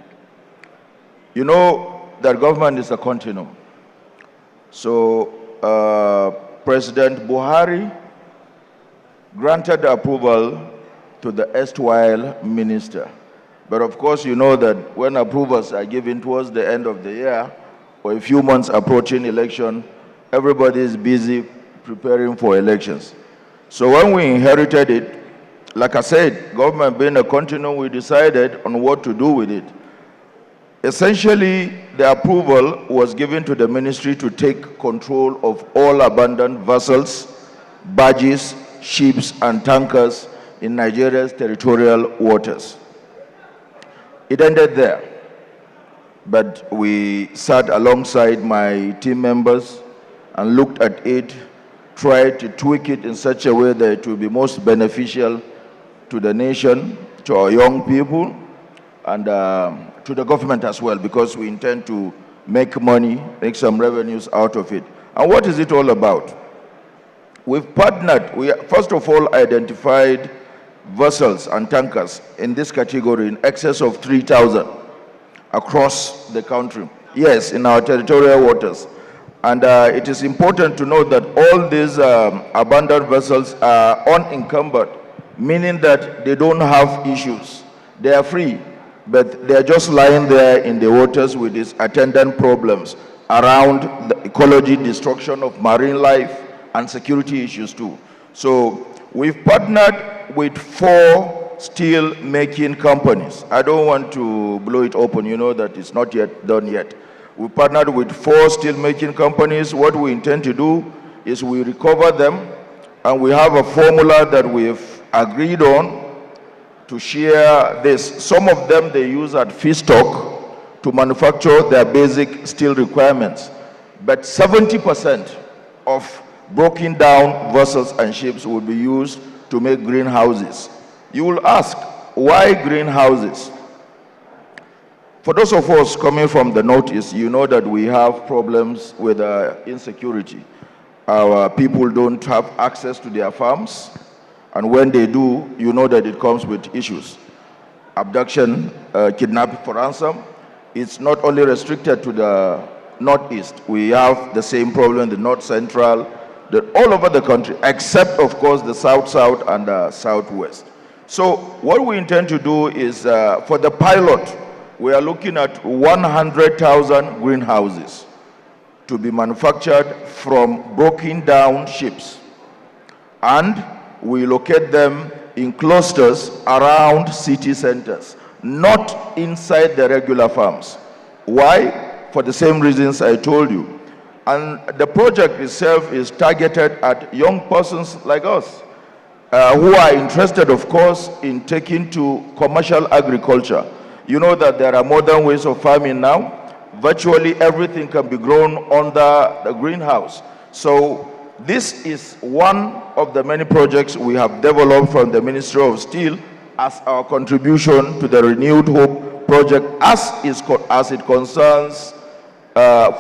You know that government is a continuum. So President Buhari granted approval to the erstwhile minister. But of course, you know that when approvals are given towards the end of the year, or a few months approaching election, everybody is busy preparing for elections. So when we inherited it, like I said, government being a continuum, we decided on what to do with it. Essentially, the approval was given to the ministry to take control of all abandoned vessels, barges, ships, and tankers in Nigeria's territorial waters. It ended there, but we sat alongside my team members and looked at it, tried to tweak it in such a way that it will be most beneficial to the nation, to our young people, and to the government as well, because we intend to make money, make some revenues out of it. And what is it all about? We've partnered, we first of all identified vessels and tankers in this category in excess of 3,000 across the country. Yes, in our territorial waters. And it is important to note that all these abandoned vessels are unencumbered, meaning that they don't have issues. They are free, but they are just lying there in the waters with its attendant problems around the ecology, destruction of marine life, and security issues too. So we've partnered with 4 steel-making companies. I don't want to blow it open, you know that it's not yet done yet. We partnered with 4 steel-making companies. What we intend to do is we recover them, and we have a formula that we've agreed on to share this. Some of them they use at feedstock to manufacture their basic steel requirements. But 70% of broken down vessels and ships will be used to make greenhouses. You will ask, why greenhouses? For those of us coming from the Northeast, you know that we have problems with insecurity. Our people don't have access to their farms, and when they do, you know that it comes with issues. Abduction, kidnapping for ransom. It's not only restricted to the Northeast. We have the same problem in the North Central, all over the country, except, of course, the South-South and the Southwest. So what we intend to do is, for the pilot, we are looking at 100,000 greenhouses to be manufactured from broken down ships. And we locate them in clusters around city centers, not inside the regular farms. Why? For the same reasons I told you. And the project itself is targeted at young persons like us who are interested, of course, in taking to commercial agriculture. You know that there are modern ways of farming now. Virtually everything can be grown under the greenhouse. So this is one of the many projects we have developed from the Ministry of Steel as our contribution to the Renewed Hope project as it concerns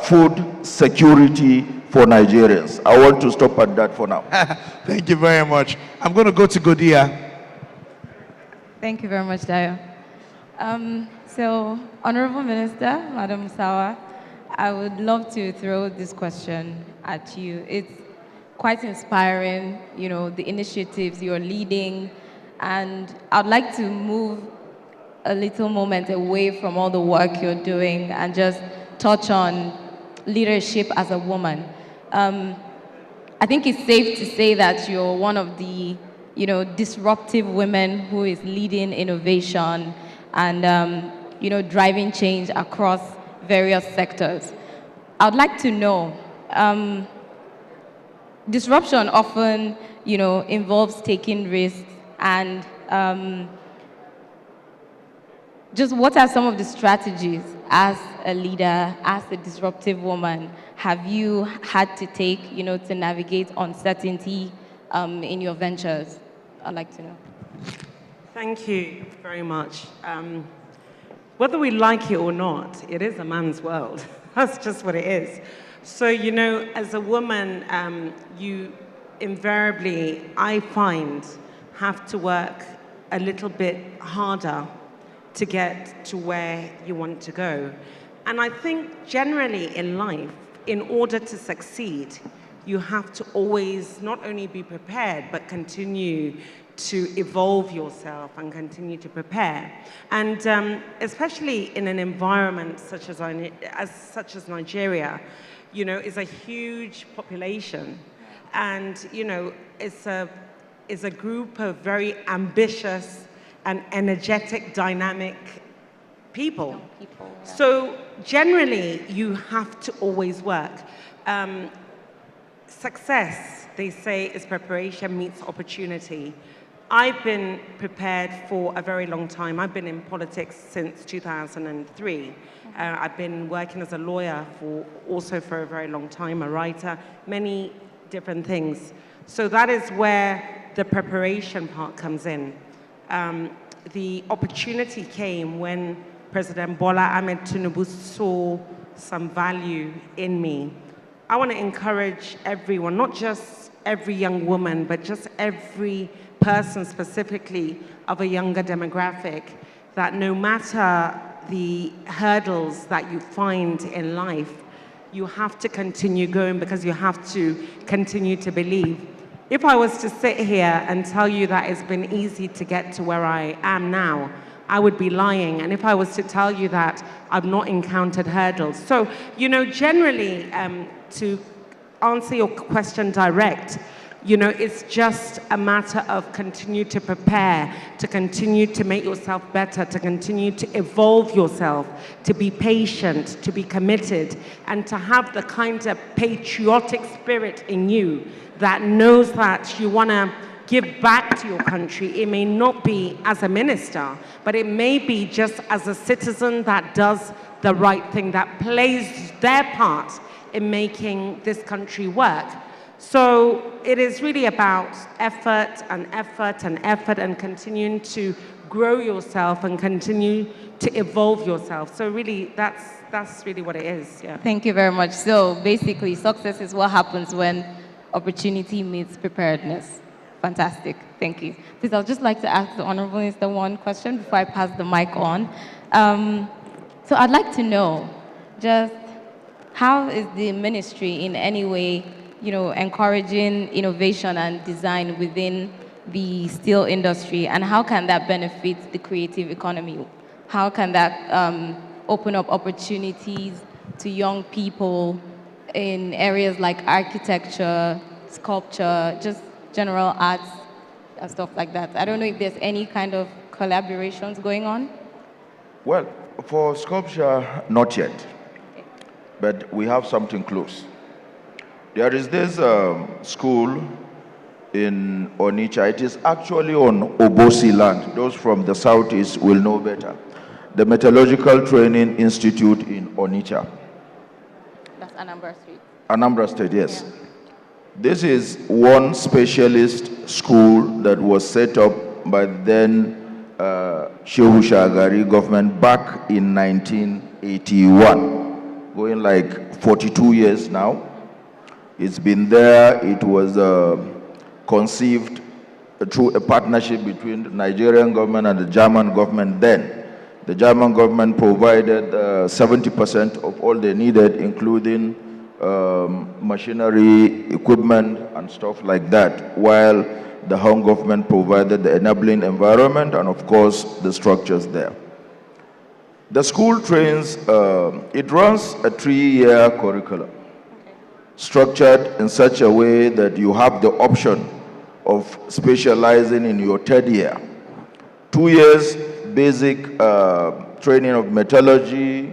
food security for Nigerians. I want to stop at that for now. Thank you very much. I'm going to go to Godia. Thank you very much, Dayo. So, Honorable Minister, Madam Sawa, I would love to throw this question at you. It's quite inspiring, you know, the initiatives you're leading, and I'd like to move a little moment away from all the work you're doing and just touch on leadership as a woman. I think it's safe to say that you're one of the, disruptive women who is leading innovation and, driving change across various sectors. I'd like to know, disruption often, involves taking risks, and just what are some of the strategies as a leader, as a disruptive woman, have you had to take, to navigate uncertainty in your ventures? I'd like to know. Thank you very much. Whether we like it or not, it is a man's world. That's just what it is. So, as a woman, you invariably, I find, have to work a little bit harder to get to where you want to go. And I think generally in life, in order to succeed, you have to always not only be prepared, but continue to evolve yourself and continue to prepare. And especially in an environment such as Nigeria, is a huge population. And, it's a group of very ambitious and energetic, dynamic people. Yeah. So generally, you have to always work. Success, they say, is preparation meets opportunity. I've been prepared for a very long time. I've been in politics since 2003. I've been working as a lawyer for a very long time, a writer, many different things. So that is where the preparation part comes in. The opportunity came when President Bola Ahmed Tinubu saw some value in me. I want to encourage everyone, not just every young woman, but just every person specifically of a younger demographic, that no matter the hurdles that you find in life, you have to continue going because you have to continue to believe. If I was to sit here and tell you that it's been easy to get to where I am now, I would be lying. And if I was to tell you that I've not encountered hurdles. So, generally, to answer your question direct, it's just a matter of continue to prepare, to continue to make yourself better, to continue to evolve yourself, to be patient, to be committed, and to have the kind of patriotic spirit in you that knows that you want to give back to your country. It may not be as a minister, but it may be just as a citizen that does the right thing, that plays their part in making this country work. So it is really about effort and effort and effort and continuing to grow yourself and continue to evolve yourself. So really, that's really what it is. Yeah. Thank you very much. So basically, success is what happens when opportunity meets preparedness. Fantastic. Thank you. Please, I'd just like to ask the Honorable Minister one question before I pass the mic on. So I'd like to know, just how is the ministry in any way, encouraging innovation and design within the steel industry, and how can that benefit the creative economy? How can that open up opportunities to young people in areas like architecture, sculpture, just general arts and stuff like that? I don't know if there's any kind of collaborations going on. Well, for sculpture, not yet, but we have something close. There is this school in Onitsha. It is actually on Obosi land. Those from the southeast will know better. The Metallurgical Training Institute in Onitsha. That's Anambra Street. Anambra State, yes. Yeah. This is one specialist school that was set up by then Shehu Shagari government back in 1981, going like 42 years now. It's been there. It was conceived through a partnership between the Nigerian government and the German government then. The German government provided 70% of all they needed, including machinery, equipment, and stuff like that, while the home government provided the enabling environment and, of course, the structures there. The school trains, it runs a 3-year curriculum, structured in such a way that you have the option of specializing in your 3rd year. 2 years basic training of metallurgy,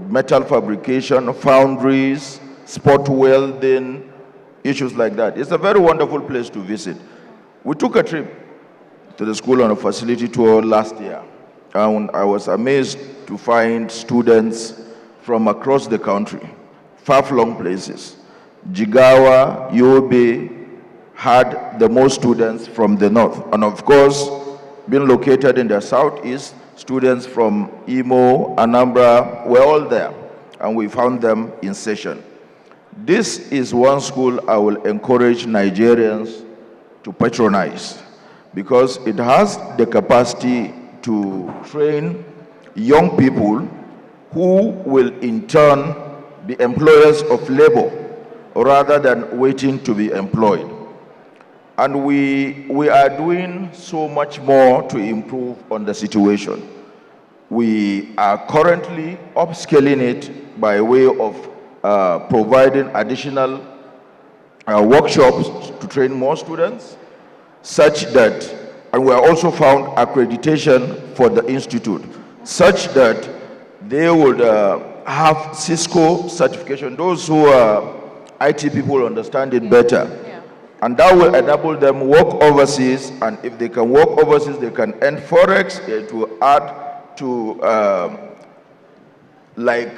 metal fabrication, foundries, spot welding, issues like that. It's a very wonderful place to visit. We took a trip to the school on a facility tour last year, and I was amazed to find students from across the country, far-flung places. Jigawa, Yobe had the most students from the north, and of course, being located in the southeast, students from Imo, Anambra were all there, and we found them in session. This is one school I will encourage Nigerians to patronize because it has the capacity to train young people who will in turn be employers of labor rather than waiting to be employed. And we are doing so much more to improve on the situation. We are currently upscaling it by way of providing additional workshops to train more students, such that, and we are also found accreditation for the institute, such that they would have Cisco certification. Those who are IT people understand it better. And that will enable them work overseas, and if they can work overseas, they can earn Forex. It will add to like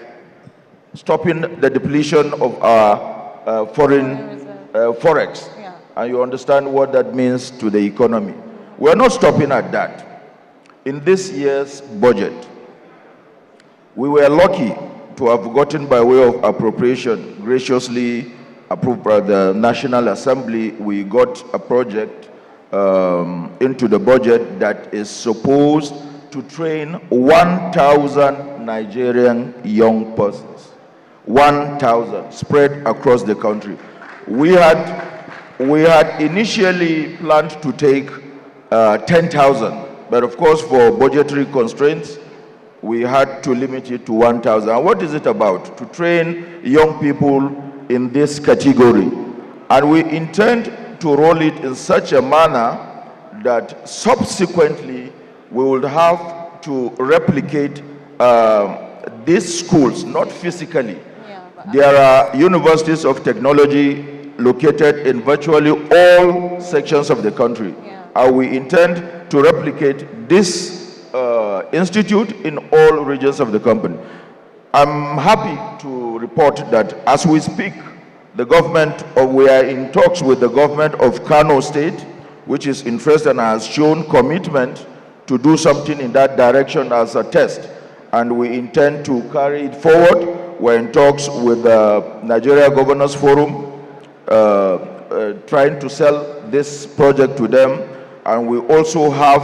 stopping the depletion of our foreign Forex. And you understand what that means to the economy. We're not stopping at that. In this year's budget, we were lucky to have gotten by way of appropriation, graciously approved by the National Assembly, we got a project into the budget that is supposed to train 1,000 Nigerian young persons. 1,000 spread across the country. We had initially planned to take 10,000, but of course for budgetary constraints, we had to limit it to 1,000. And what is it about? To train young people in this category. And we intend to roll it in such a manner that subsequently we will have to replicate these schools, not physically. There are universities of technology located in virtually all sections of the country. And we intend to replicate this institute in all regions of the company. I'm happy to report that as we speak, we are in talks with the government of Kano State, which is interested and has shown commitment to do something in that direction as a test. And we intend to carry it forward. We're in talks with the Nigeria Governors Forum, trying to sell this project to them. And we also have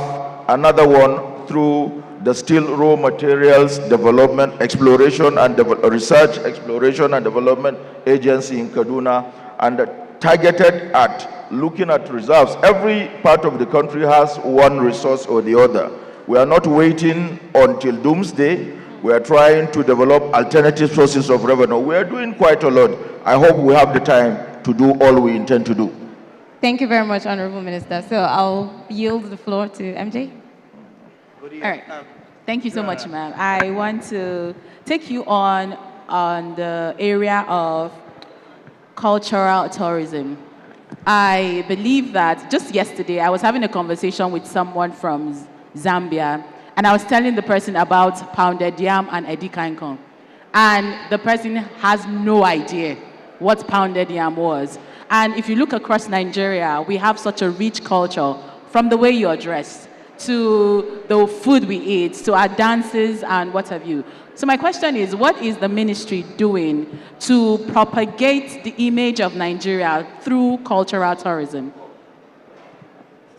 another one through the Steel Raw Materials Development Exploration and Research Exploration and Development Agency in Kaduna, and targeted at looking at reserves. Every part of the country has one resource or the other. We are not waiting until doomsday. We are trying to develop alternative sources of revenue. We are doing quite a lot. I hope we have the time to do all we intend to do. Thank you very much, Honorable Minister. So I'll yield the floor to MJ. All right. Thank you so much, ma'am. I want to take you on the area of cultural tourism. I believe that just yesterday I was having a conversation with someone from Zambia, and I was telling the person about pounded yam and edikankong. And the person has no idea what pounded yam was. And if you look across Nigeria, we have such a rich culture, from the way you're dressed, to the food we eat, to our dances and what have you. So my question is, what is the ministry doing to propagate the image of Nigeria through cultural tourism?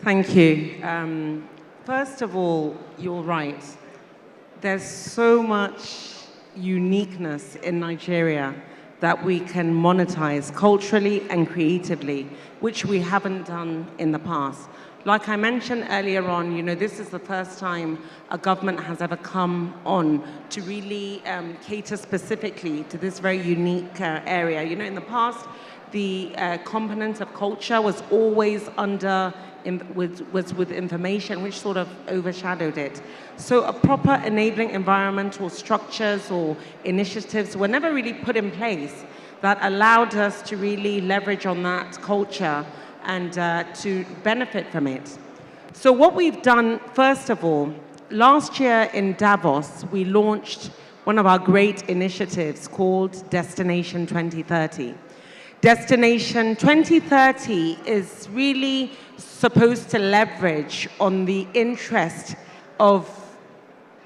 Thank you. First of all, you're right. There's so much uniqueness in Nigeria that we can monetize culturally and creatively, which we haven't done in the past. like I mentioned earlier on, this is the first time a government has ever come on to really cater specifically to this very unique area. In the past, the component of culture was always with information, which sort of overshadowed it. So a proper enabling environment or structures or initiatives were never really put in place that allowed us to really leverage on that culture and to benefit from it. So what we've done, first of all, last year in Davos, we launched one of our great initiatives called Destination 2030. Destination 2030 is really supposed to leverage on the interest of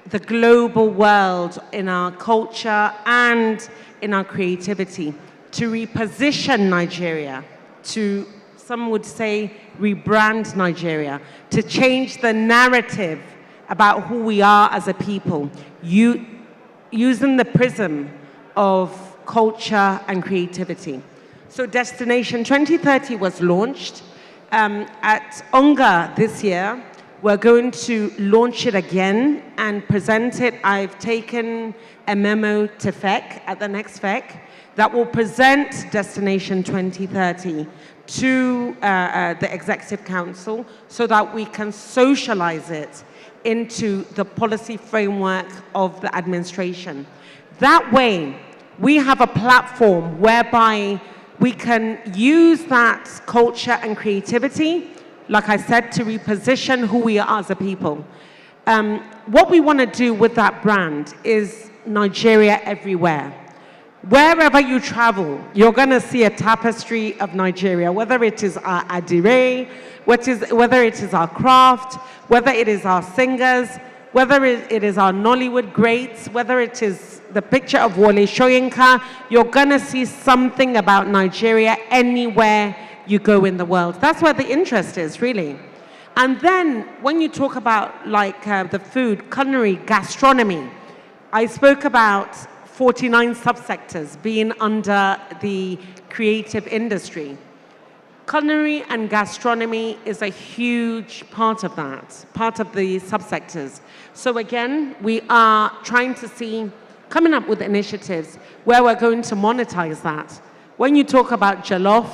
the global world in our culture and in our creativity to reposition Nigeria, to, some would say, rebrand Nigeria, to change the narrative about who we are as a people, using the prism of culture and creativity. So Destination 2030 was launched. At UNGA this year, we're going to launch it again and present it. I've taken a memo to FEC at the next FEC that will present Destination 2030 to the Executive Council so that we can socialize it into the policy framework of the administration. That way, we have a platform whereby we can use that culture and creativity, like I said, to reposition who we are as a people. What we want to do with that brand is Nigeria everywhere. Wherever you travel, you're going to see a tapestry of Nigeria, whether it is our adire, whether it is our craft, whether it is our singers, whether it is our Nollywood greats, whether it is the picture of Wole Soyinka, you're going to see something about Nigeria anywhere you go in the world. That's where the interest is, really. And then when you talk about the food, culinary, gastronomy, I spoke about 49 subsectors being under the creative industry. Culinary and gastronomy is a huge part of that, part of the subsectors. So again, we are trying to see, coming up with initiatives where we're going to monetize that. When you talk about jollof,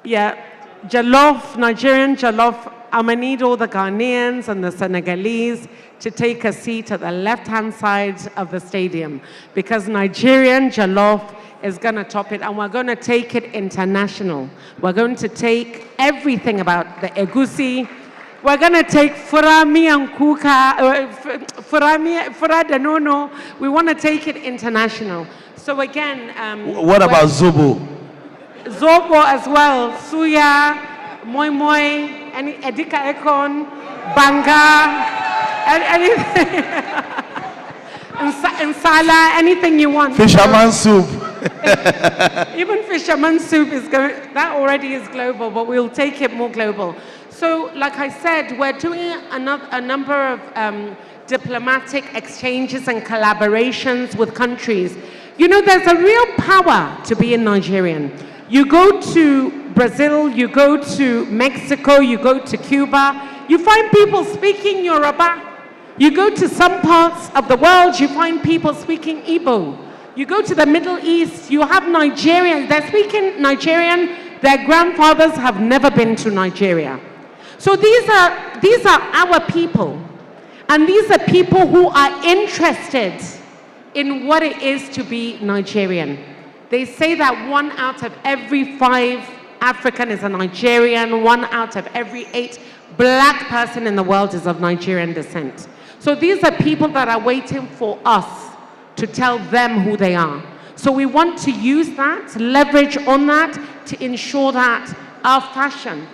jollof, Nigerian jollof, I'm gonna need all the Ghanaians and the Senegalese to take a seat at the left-hand side of the stadium because Nigerian jollof is going to top it, and we're going to take it international. We're going to take everything about the egusi. We're going to take furami and kuka, fura denono. We want to take it international. So again, what about zobo? Zobo as well, suya, moi moi, edika ekon, banga, anything. Insala, anything you want. Fisherman soup. Even fisherman soup is going, that already is global, but we'll take it more global. So, like I said, we're doing a number of diplomatic exchanges and collaborations with countries. There's a real power to being Nigerian. You go to Brazil, you go to Mexico, you go to Cuba, you find people speaking Yoruba. You go to some parts of the world, you find people speaking Igbo. You go to the Middle East, you have Nigerians, they're speaking Nigerian, their grandfathers have never been to Nigeria. So these are our people. And these are people who are interested in what it is to be Nigerian. They say that 1 out of every 5 African is a Nigerian, 1 out of every 8 black person in the world is of Nigerian descent. So these are people that are waiting for us to tell them who they are. So we want to use that, leverage on that to ensure that our fashion,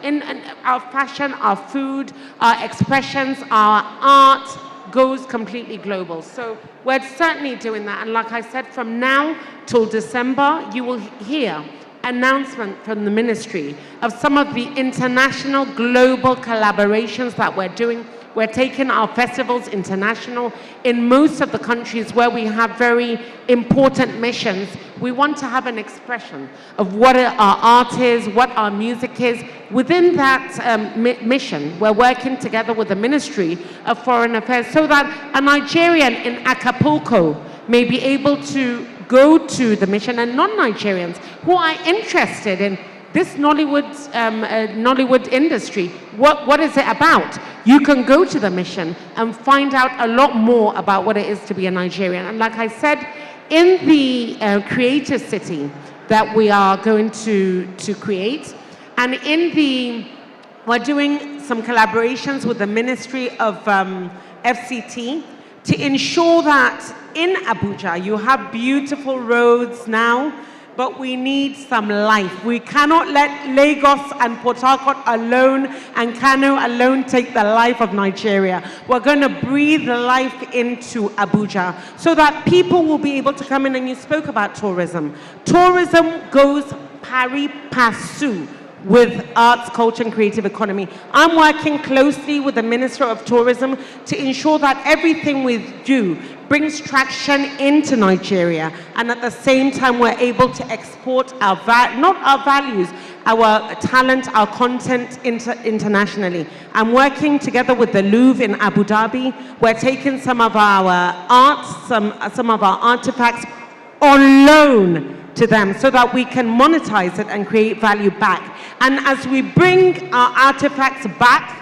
our food, our expressions, our art goes completely global. So we're certainly doing that. And like I said, from now till December, you will hear announcement from the ministry of some of the international global collaborations that we're doing We're taking our festivals international. In most of the countries where we have very important missions, we want to have an expression of what our art is, what our music is. Within that mission, we're working together with the Ministry of Foreign Affairs so that a Nigerian in Acapulco may be able to go to the mission, and non-Nigerians who are interested in this Nollywood industry. What is it about? You can go to the mission and find out a lot more about what it is to be a Nigerian. And like I said, in the creative city that we are going to create, and we're doing some collaborations with the Ministry of FCT to ensure that in Abuja you have beautiful roads now, but we need some life. We cannot let Lagos and Port Harcourt alone and Kano alone take the life of Nigeria. We're going to breathe life into Abuja so that people will be able to come in. And you spoke about tourism. Tourism goes pari passu with arts, culture, and creative economy. I'm working closely with the Minister of Tourism to ensure that everything we do brings traction into Nigeria, and at the same time we're able to export not our values, our talent, our content internationally. I'm working together with the Louvre in Abu Dhabi. We're taking some of our art, some of our artifacts on loan to them so that we can monetize it and create value back. And as we bring our artifacts back,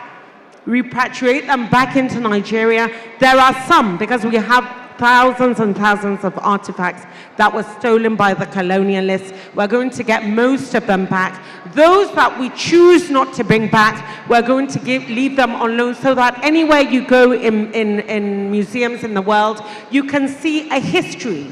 repatriate them back into Nigeria, there are some, because we have thousands and thousands of artifacts that were stolen by the colonialists. We're going to get most of them back. Those that we choose not to bring back, we're going to leave them on loan so that anywhere you go in museums in the world, you can see a history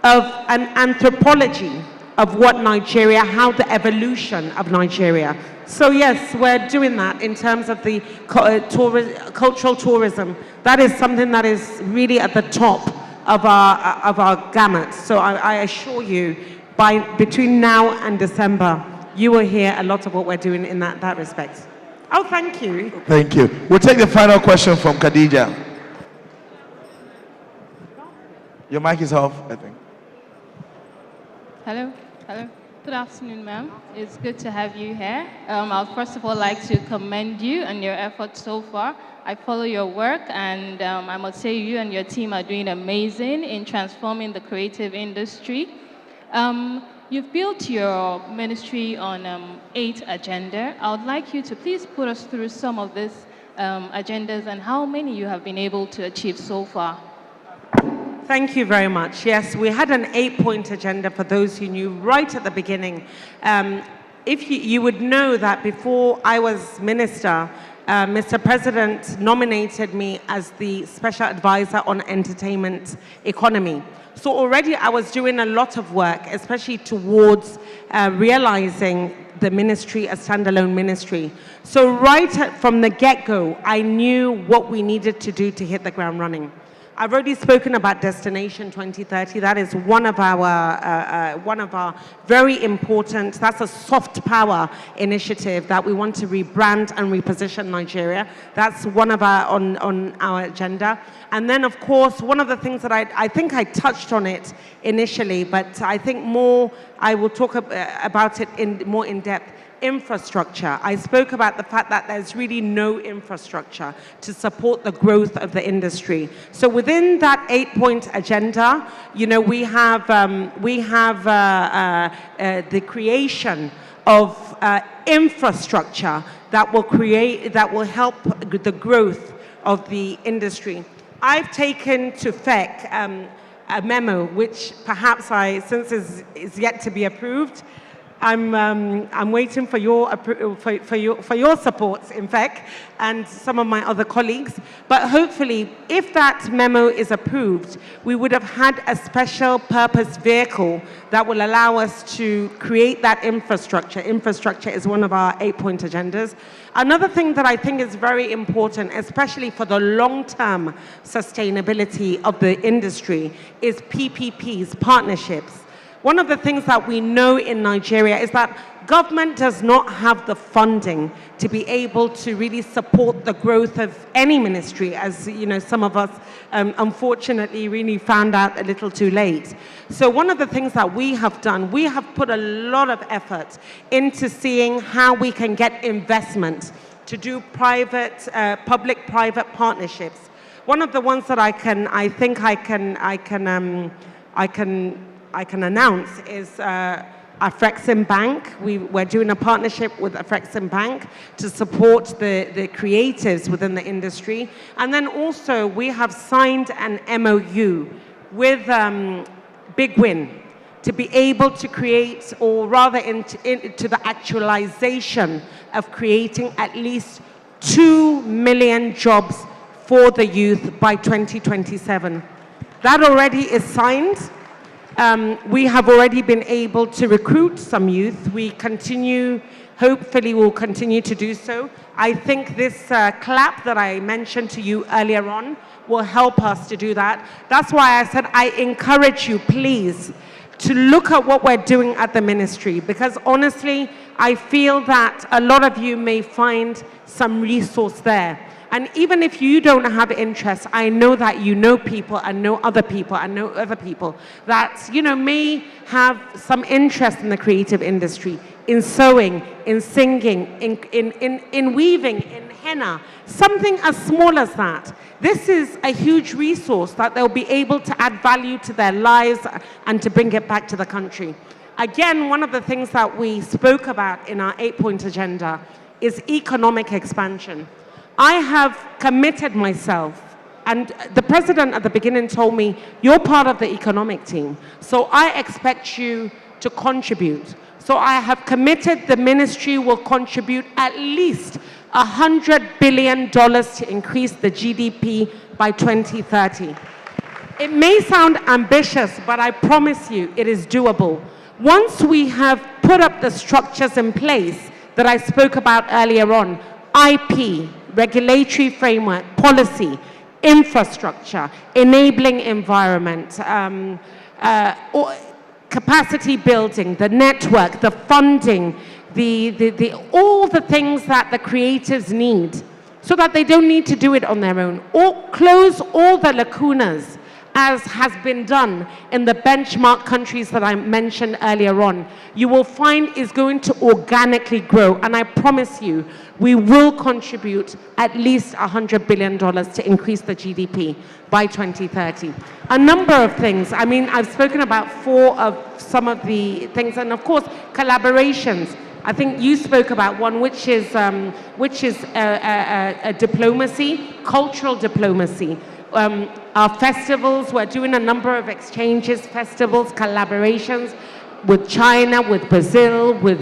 of an anthropology of what Nigeria, how the evolution of Nigeria. So yes, we're doing that in terms of the cultural tourism. That is something that is really at the top of our gamut. So I assure you, between now and December, you will hear a lot of what we're doing in that respect. Oh, thank you. Thank you. We'll take the final question from Khadija. Your mic is off, I think. Hello. Good afternoon, ma'am. It's good to have you here. I'd first of all like to commend you and your efforts so far. I follow your work, and I must say you and your team are doing amazing in transforming the creative industry. You've built your ministry on 8 agenda. I would like you to please put us through some of these agendas and how many you have been able to achieve so far. Thank you very much. Yes, we had an 8-point agenda for those who knew right at the beginning. If you would know that before I was minister, Mr. President nominated me as the special advisor on entertainment economy. So already I was doing a lot of work, especially towards realizing the ministry a standalone ministry. So right from the get-go, I knew what we needed to do to hit the ground running. I've already spoken about Destination 2030. That is one of our very important, that's a soft power initiative that we want to rebrand and reposition Nigeria. That's one of on our agenda. And then, of course, one of the things that I think I touched on it initially, but I think I will talk about it more in depth. Infrastructure. I spoke about the fact that there's really no infrastructure to support the growth of the industry. So within that 8-point agenda, we have the creation of infrastructure that will help the growth of the industry. I've taken to FEC a memo which perhaps since is yet to be approved. I'm waiting for your support, in fact, and some of my other colleagues. But hopefully, if that memo is approved, we would have had a special purpose vehicle that will allow us to create that infrastructure. Infrastructure is one of our 8-point agendas. Another thing that I think is very important, especially for the long-term sustainability of the industry, is PPPs, partnerships. One of the things that we know in Nigeria is that government does not have the funding to be able to really support the growth of any ministry, as you know, some of us unfortunately really found out a little too late. So one of the things that we have done, we have put a lot of effort into seeing how we can get investment to do public-private partnerships. One of the ones that I can announce is Afrexim Bank. We're doing a partnership with Afrexim Bank to support the creatives within the industry. And then also we have signed an MOU with Big Win to be able to create, or rather into the actualization of creating at least 2 million jobs for the youth by 2027. That already is signed. We have already been able to recruit some youth. We continue, hopefully we'll continue to do so. I think this clap that I mentioned to you earlier on will help us to do that. That's why I said I encourage you, please, to look at what we're doing at the ministry, because honestly, I feel that a lot of you may find some resource there. And even if you don't have interest, I know that you know people and know other people and know other people that, you know, may have some interest in the creative industry, in sewing, in singing, in weaving, in henna, something as small as that. This is a huge resource that they'll be able to add value to their lives and to bring it back to the country. Again, one of the things that we spoke about in our 8-point agenda is economic expansion. I have committed myself, and the president at the beginning told me, you're part of the economic team, so I expect you to contribute. So I have committed the ministry will contribute at least $100 billion to increase the GDP by 2030. It may sound ambitious, but I promise you it is doable. Once we have put up the structures in place that I spoke about earlier on, IP, regulatory framework, policy, infrastructure, enabling environment, capacity building, the network, the funding, all the things that the creatives need so that they don't need to do it on their own, or close all the lacunas as has been done in the benchmark countries that I mentioned earlier on. You will find is going to organically grow, and I promise you, we will contribute at least $100 billion to increase the GDP by 2030. A number of things. I mean, I've spoken about 4 of some of the things, and of course, collaborations. I think you spoke about one, which is diplomacy, cultural diplomacy. Our festivals, we're doing a number of exchanges, festivals, collaborations with China, with Brazil, with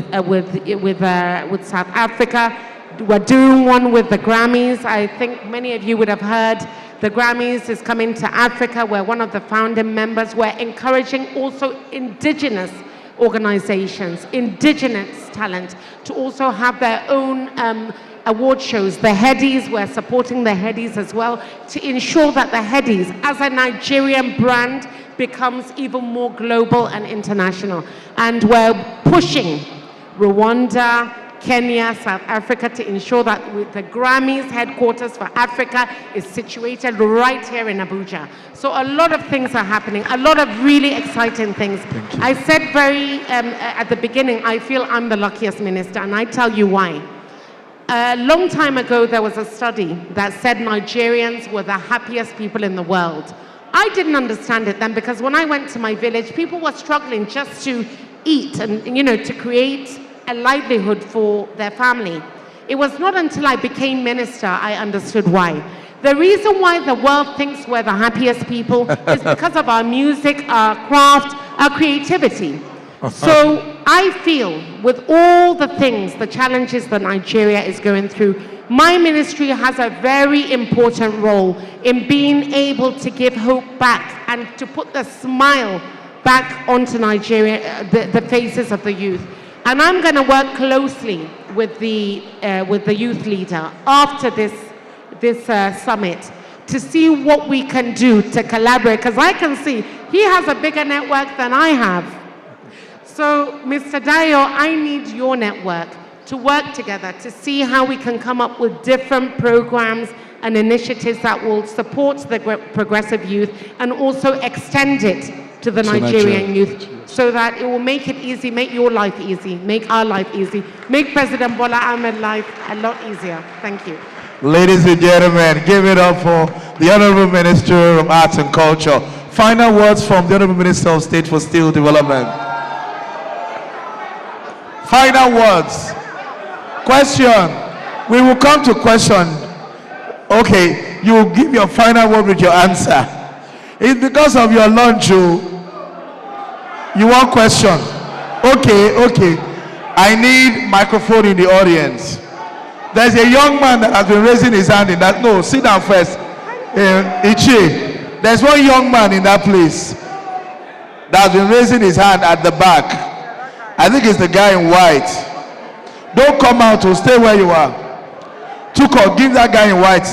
South Africa. We're doing one with the Grammys. I think many of you would have heard the Grammys is coming to Africa. We're one of the founding members. We're encouraging also indigenous organizations, indigenous talent to also have their own award shows. The Headies, we're supporting the Headies as well to ensure that the Headies as a Nigerian brand becomes even more global and international. And we're pushing Rwanda, Kenya, South Africa to ensure that the Grammys headquarters for Africa is situated right here in Abuja. So a lot of things are happening, a lot of really exciting things. I said at the beginning, I feel I'm the luckiest minister, and I tell you why. A long time ago, there was a study that said Nigerians were the happiest people in the world. I didn't understand it then, because when I went to my village, people were struggling just to eat and, you know, to create a livelihood for their family. It was not until I became minister I understood why. The reason why the world thinks we're the happiest people is because of our music, our craft, our creativity. So I feel with all the things, the challenges that Nigeria is going through, my ministry has a very important role in being able to give hope back and to put the smile back onto Nigeria, the faces of the youth. And I'm going to work closely with the youth leader after this summit to see what we can do to collaborate, because I can see he has a bigger network than I have. So, Mr. Dayo, I need your network to work together to see how we can come up with different programs and initiatives that will support the progressive youth and also extend it to the Nigerian youth so that it will make it easy, make your life easy, make our life easy, make President Bola Ahmed life a lot easier. Thank you. Ladies and gentlemen, give it up for the Honorable Minister of Arts and Culture. Final words from the Honorable Minister of State for Steel Development. Final words. Question. We will come to question. Okay, you will give your final word with your answer. It's because of your lunch, you want question. Okay. I need microphone in the audience. There's a young man that has been raising his hand in that. No, sit down first. Ichi. There's one young man in that place that has been raising his hand at the back. I think it's the guy in white. Don't come out, to stay where you are. Tuko, give that guy in white.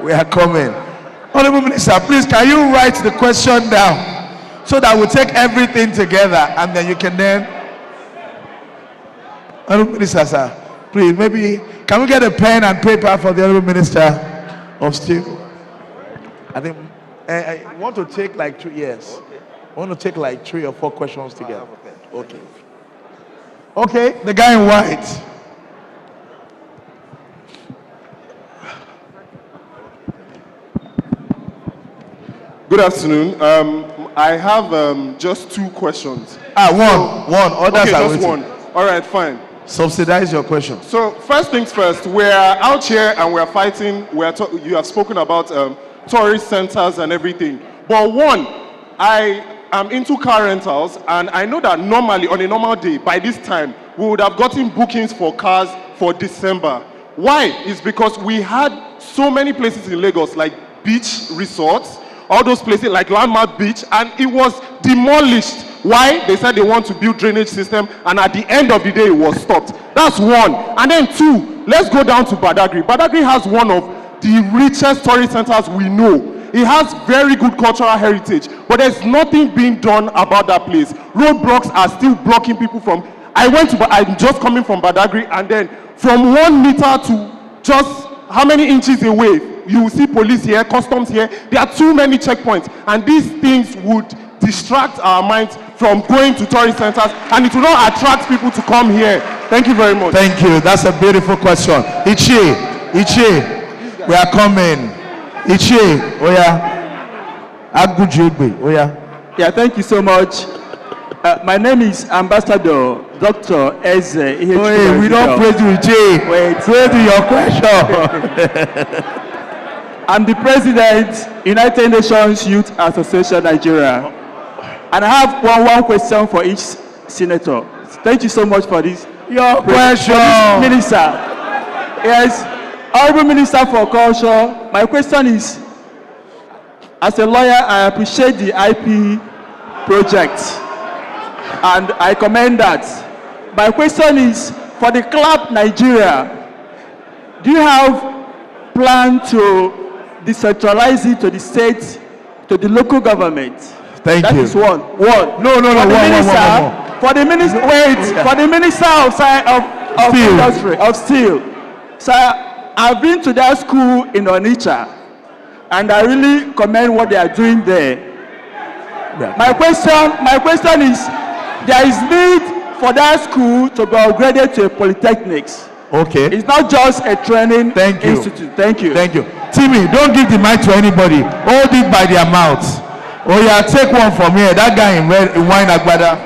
We are coming. Honorable Minister, please, can you write the question down so that we'll take everything together and then you can then. Honorable Minister, sir, please, maybe, can we get a pen and paper for the Honorable Minister of Steel? I think, I want to take like 2 years. I want to take like 3 or 4 questions together. Okay. Okay, the guy in white. Good afternoon. I have just 2 questions. One. Others okay, are just waiting. one. All right, fine. Subsidize your question. So first things first, we're out here and we're fighting. You have spoken about tourist centers and everything. But one, I am into car rentals, and I know that normally, on a normal day, by this time, we would have gotten bookings for cars for December. Why? It's because we had so many places in Lagos, like beach resorts, all those places like Landmark Beach, and it was demolished. Why? They said they want to build drainage system, and at the end of the day, it was stopped. That's one. And then 2, let's go down to Badagry. Badagry has one of the richest tourist centers we know. It has very good cultural heritage, but there's nothing being done about that place. Roadblocks are still blocking people from. I'm just coming from Badagry, and then from 1 meter to just how many inches away, you will see police here, customs here. There are too many checkpoints, and these things would distract our minds from going to tourist centers, and it will not attract people to come here. Thank you very much. Thank you. That's a beautiful question. Ichi, we are coming. Ichi, Agujugbe, Yeah, thank you so much. My name is Ambassador Dr. Eze. We don't praise you, Ichi. Praise to your question. I'm the President, United Nations Youth Association Nigeria. And I have one question for each senator. Thank you so much for this. Your question. Minister. Yes, Honorable Minister for Culture, my question is, as a lawyer, I appreciate the IP project, and I commend that. My question is, for the club Nigeria, do you have plan to decentralize it to the state, to the local government? Thank you. That is one. No. For the minister of industry, of steel. So I've been to that school in Onitsha, and I really commend what they are doing there. Yeah. My question is, there is need for that school to be upgraded to a polytechnics. Okay. It's not just a training institute. Thank you. Timmy, don't give the mic to anybody. Hold it by their mouths. Oh yeah, take one from here. That guy in wine agbada.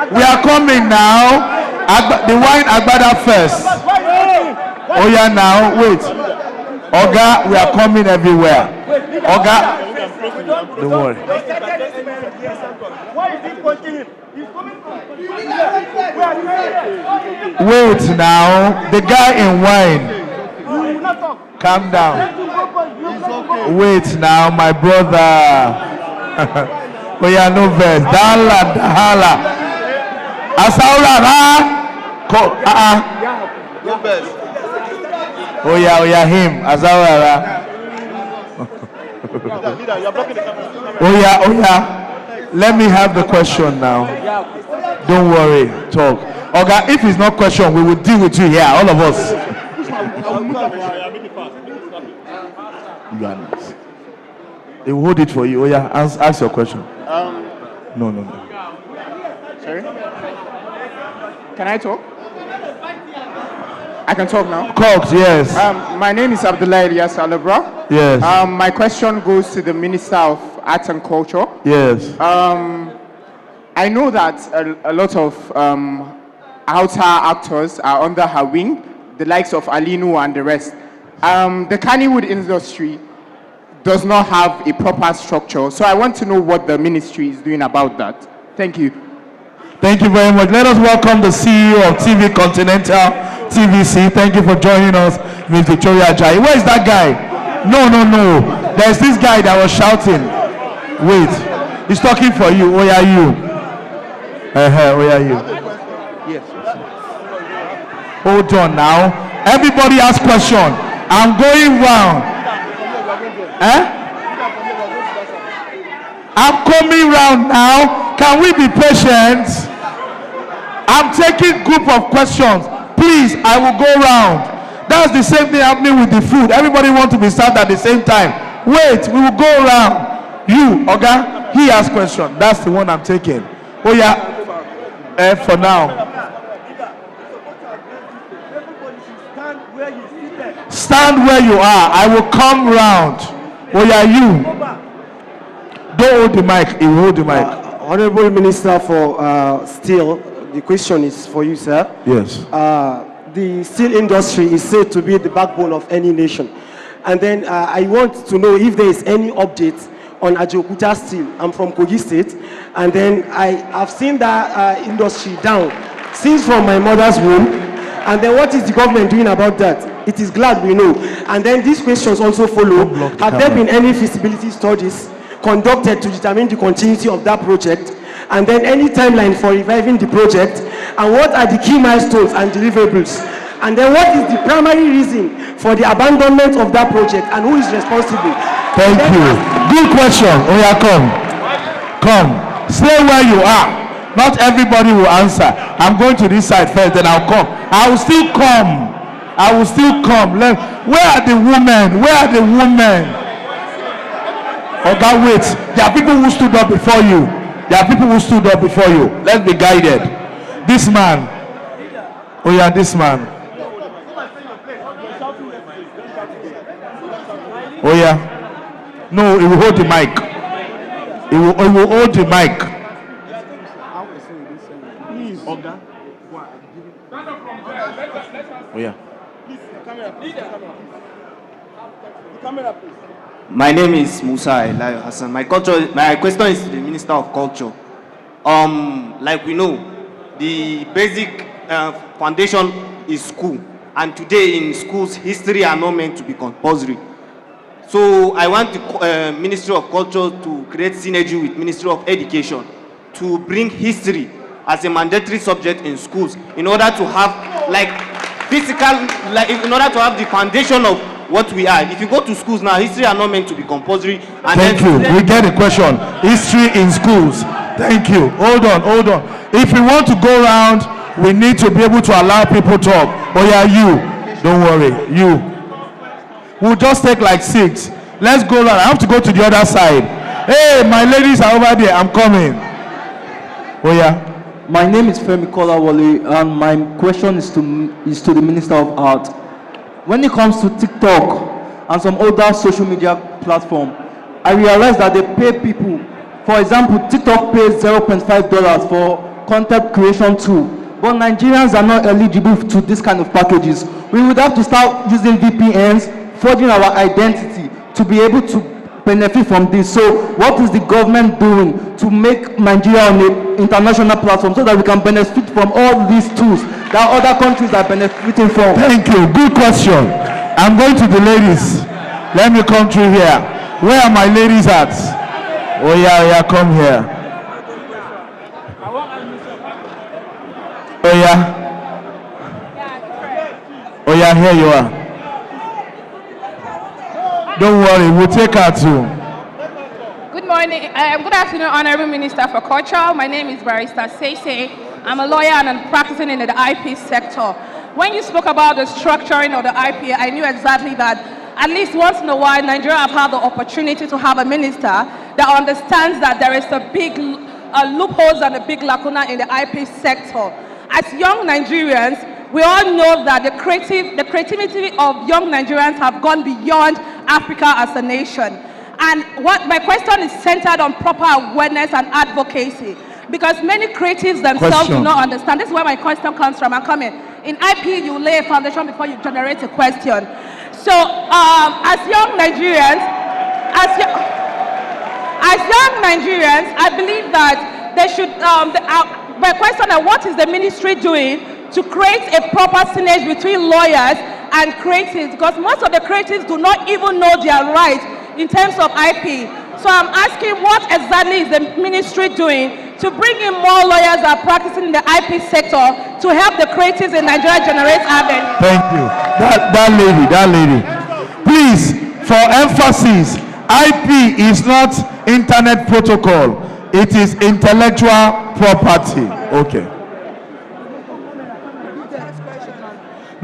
We are coming now. The wine agbada first. Oh yeah, now wait. Oga, we are coming everywhere. Oga, don't worry. Wait now. The guy in wine. Calm down. Wait now, my brother. Oh yeah, no verse. Dahala. Asaula No best. Oh yeah, him. Asaula. Oh yeah. Let me have the question now. Don't worry. Talk. Okay, if it's not question, we will deal with you here, all of us. They will hold it for you. Oh yeah, ask your question. No. Sorry? Can I talk? I can talk now. Cox, yes. My name is Abdullah Elias Alabra. Yes. My question goes to the Minister of Arts and Culture. Yes. I know that a lot of outer actors are under her wing, the likes of Alinu and the rest. The Kannywood industry does not have a proper structure, so I want to know what the ministry is doing about that. Thank you. Thank you very much. Let us welcome the CEO of TV Continental, TVC. Thank you for joining us, Ms. Victoria Ajayi. Where is that guy? No. There's this guy that was shouting. Wait. He's talking for you. Where are you? Where are you? Yes. Hold on now. Everybody has question. I'm going round. I'm coming round now. Can we be patient? I'm taking group of questions. Please, I will go round. That's the same thing happening with the food. Everybody wants to be served at the same time. Wait, we will go round. You, okay? He has question. That's the one I'm taking. Oh yeah. For now. Stand where you are. I will come round. Oh yeah, you. Don't hold the mic. He will hold the mic. Honorable Minister for Steel, the question is for you, sir. Yes. The steel industry is said to be the backbone of any nation. And then I want to know if there is any update on Ajaokuta Steel. I'm from Kogi State. And then I have seen that industry down since from my mother's womb. And then what is the government doing about that? It is glad we know. And then these questions also follow. Have there been any feasibility studies conducted to determine the continuity of that project? And then any timeline for reviving the project? And what are the key milestones and deliverables? And then what is the primary reason for the abandonment of that project and who is responsible? Thank you. Good question. Oh yeah, come. Stay where you are. Not everybody will answer. I'm going to this side first, then I'll come. I will still come. Where are the women? Oh God, wait. There are people who stood up before you. Let's be guided. This man. Oh yeah, this man. Oh yeah. No, he will hold the mic. He will hold the mic. Oh yeah. My name is Musa Elayo Hassan. My question is to the Minister of Culture. Like we know, the basic foundation is school, and today in schools, history are not meant to be compulsory. So I want the Ministry of Culture to create synergy with Ministry of Education to bring history as a mandatory subject in schools in order to have in order to have the foundation of what we are. If you go to schools now, history are not meant to be compulsory. And Thank you. We get the question. History in schools. Thank you. Hold on. If we want to go around, we need to be able to allow people to talk. Oh yeah, you. Don't worry. You. We'll just take like 6. Let's go around. I have to go to the other side. Hey, my ladies are over there. I'm coming. Oh yeah. My name is Femi Kolawole, and my question is to the Minister of Art. When it comes to TikTok and some other social media platform, I realize that they pay people. For example, TikTok pays $0.5 for content creation tool, but Nigerians are not eligible to this kind of packages. We would have to start using VPNs, forging our identity to be able to benefit from this. So what is the government doing to make Nigeria on an international platform so that we can benefit from all these tools that other countries are benefiting from? Thank you. Good question. I'm going to the ladies. Let me come through here. Where are my ladies at? Oh yeah, come here. Oh yeah, here you are. Don't worry, we'll take her too. Good afternoon, Honorable Minister for Culture. My name is Barrister Sese. I'm a lawyer and I'm practicing in the IP sector. When you spoke about the structuring of the IP, I knew exactly that at least once in a while, Nigeria have had the opportunity to have a minister that understands that there is a big loopholes and a big lacuna in the IP sector. As young Nigerians, we all know that the creativity of young Nigerians have gone beyond Africa as a nation. And what my question is centered on proper awareness and advocacy, because many creatives themselves do not understand. This is where my question comes from. I'm coming. In IP, you lay a foundation before you generate a question. So, as young Nigerians, I believe that they should. My question is, what is the ministry doing to create a proper synergy between lawyers and creatives? Because most of the creatives do not even know their rights in terms of IP. So I'm asking, what exactly is the ministry doing to bring in more lawyers that are practicing in the IP sector to help the creatives in Nigeria generate revenue? Thank you. That lady. Please, for emphasis, IP is not internet protocol. It is intellectual property. Okay.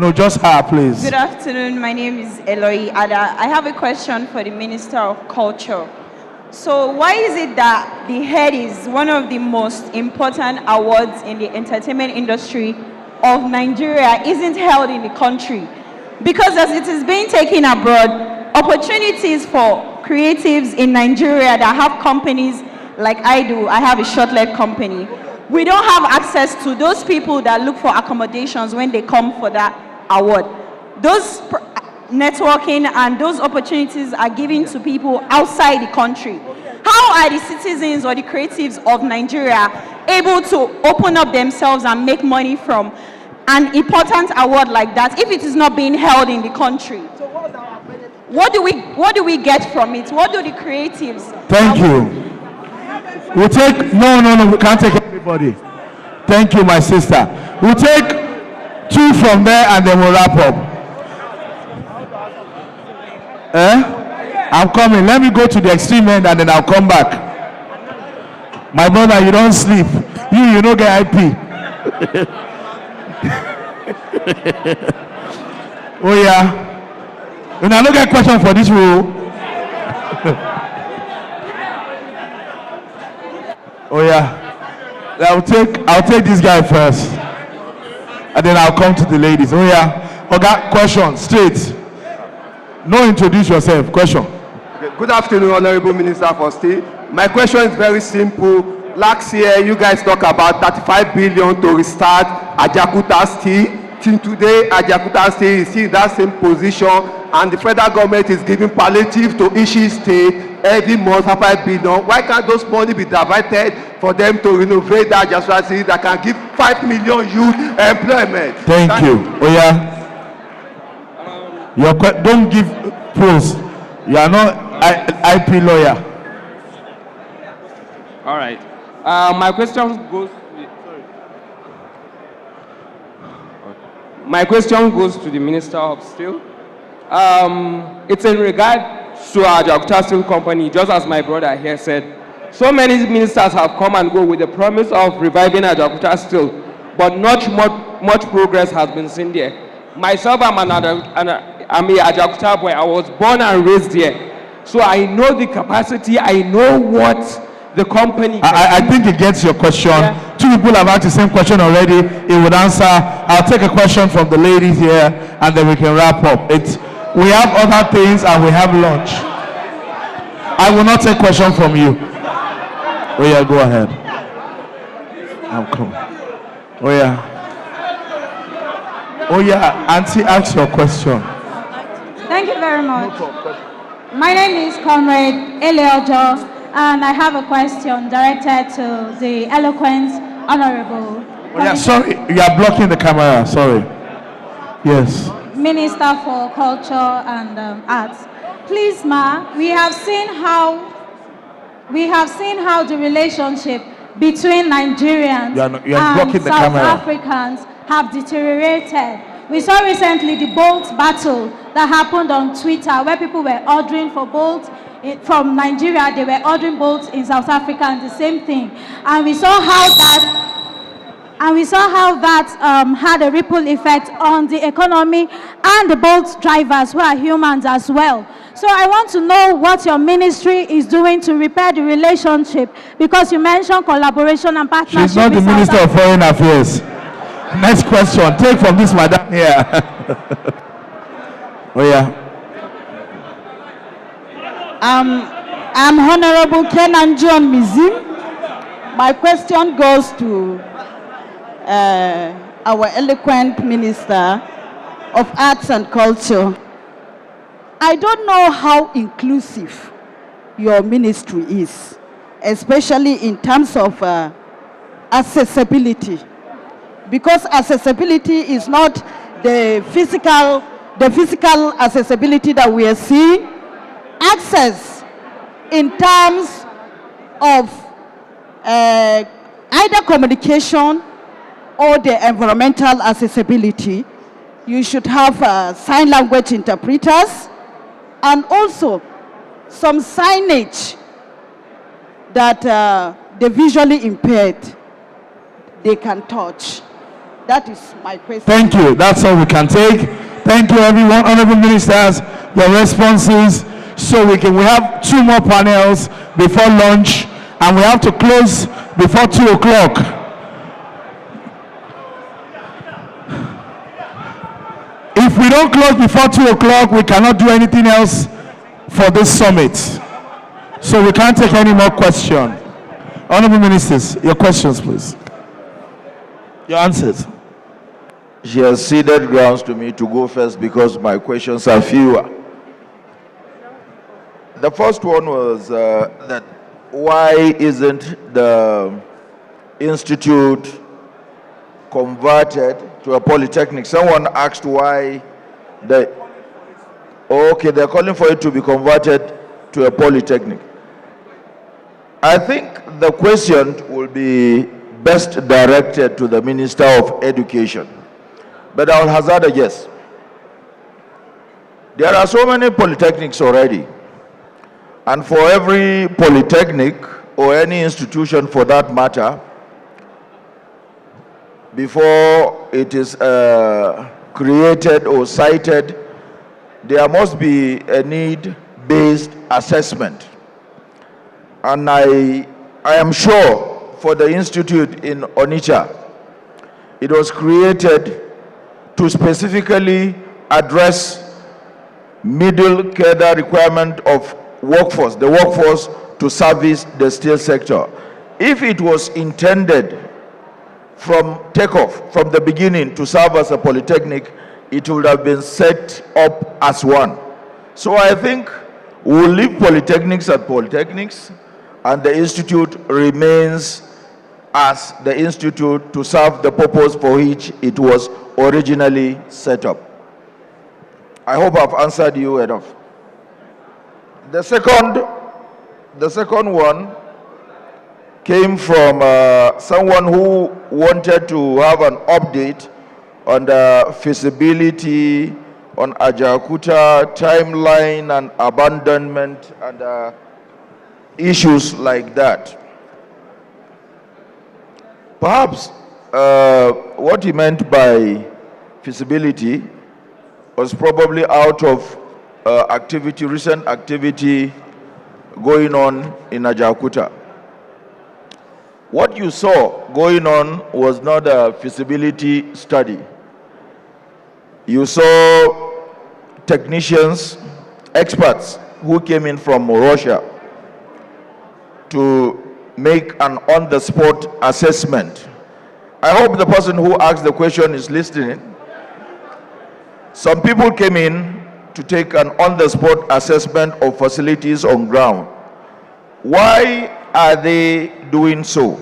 No, just her, please. Good afternoon. My name is Eloy Ada. I have a question for the Minister of Culture. So why is it that the Head is one of the most important awards in the entertainment industry of Nigeria isn't held in the country? Because as it is being taken abroad, opportunities for creatives in Nigeria that have companies like I do, I have a short-lived company, we don't have access to those people that look for accommodations when they come for that award. Those networking and those opportunities are given to people outside the country. How are the citizens or the creatives of Nigeria able to open up themselves and make money from an important award like that if it is not being held in the country? What do we get from it? What do the creatives? Thank you. We'll take no, we can't take everybody. Thank you, my sister. We'll take 2 from there and then we'll wrap up. I'm coming. Let me go to the extreme end and then I'll come back. My brother, you don't sleep. You don't get IP. Oh yeah. And I don't get question for this rule. Oh yeah. I'll take this guy first. And then I'll come to the ladies. Oh yeah. Okay, question, straight. No, introduce yourself. Question. Okay. Good afternoon, Honorable Minister for State. My question is very simple. Last year, you guys talked about 35 billion to restart Ajaokuta Steel. Till today, Ajaokuta Steel is still in that same position, and the federal government is giving palliative to each state every month for 5 billion. Why can't those money be diverted for them to renovate that Ajaokuta Steel that can give 5 million youth employment? Thank you. Oh yeah. Don't give pros. You are not IP lawyer. All right. My question goes. My question goes to the Minister of Steel. It's in regard to our Ajaokuta Steel Company, just as my brother here said. So many ministers have come and go with the promise of reviving Ajaokuta Steel, but not much progress has been seen there. Myself, I'm a Ajaokuta boy. I was born and raised here. So I know the capacity, I know what the company I think it gets your question. Yeah. 2 people have asked the same question already. It would answer. I'll take a question from the ladies here and then we can wrap up. We have other things and we have lunch. I will not take question from you. Oh yeah, go ahead. I'm coming. Oh yeah. Oh yeah, Auntie, ask your question. Thank you very much. My name is Comrade Eleojo, and I have a question directed to the eloquent Honorable. Oh yeah, sorry, you are blocking the camera. Sorry. Yes. Minister for Culture and Arts. Please, ma, we have seen how the relationship between Nigerians and South Africans have deteriorated. We saw recently the Bolt battle that happened on Twitter, where people were ordering for Bolt from Nigeria, they were ordering boats in South Africa and the same thing. And we saw how that had a ripple effect on the economy and the boat drivers who are humans as well. So I want to know what your ministry is doing to repair the relationship, because you mentioned collaboration and partnership. She's not the Minister of Foreign Affairs. Next question. Take from this madam here. Oh yeah. I'm Honorable Kenan John Mizim. My question goes to our eloquent Minister of Arts and Culture. I don't know how inclusive your ministry is, especially in terms of accessibility, because accessibility is not the physical accessibility that we are seeing. Access in terms of either communication or the environmental accessibility. You should have sign language interpreters and also some signage that the visually impaired, they can touch. That is my question. Thank you. That's all we can take. Thank you, everyone. Honorable ministers, your responses. So we have 2 more panels before lunch, and we have to close before 2 o'clock. If we don't close before 2 o'clock, we cannot do anything else for this summit. So we can't take any more questions. Honorable ministers, your questions, please. Your answers. She has ceded grounds to me to go first because my questions are fewer. The first one was that why isn't the institute converted to a polytechnic? Someone asked why they're calling for it to be converted to a polytechnic. I think the question will be best directed to the Minister of Education. But I'll hazard a guess. There are so many polytechnics already. And for every polytechnic or any institution for that matter, before it is created or cited, there must be a need-based assessment. And I am sure for the institute in Onitsha, it was created to specifically address middle cadre requirement of workforce, the workforce to service the steel sector. If it was intended from takeoff, from the beginning, to serve as a polytechnic, it would have been set up as one. So I think we'll leave polytechnics at polytechnics, and the institute remains as the institute to serve the purpose for which it was originally set up. I hope I've answered you enough. The second one came from someone who wanted to have an update on the feasibility on Ajaokuta, timeline and abandonment and issues like that. Perhaps what he meant by feasibility was probably out of recent activity going on in Ajaokuta. What you saw going on was not a feasibility study. You saw technicians, experts who came in from Russia to make an on-the-spot assessment. I hope the person who asked the question is listening. Some people came in to take an on-the-spot assessment of facilities on ground. Why are they doing so?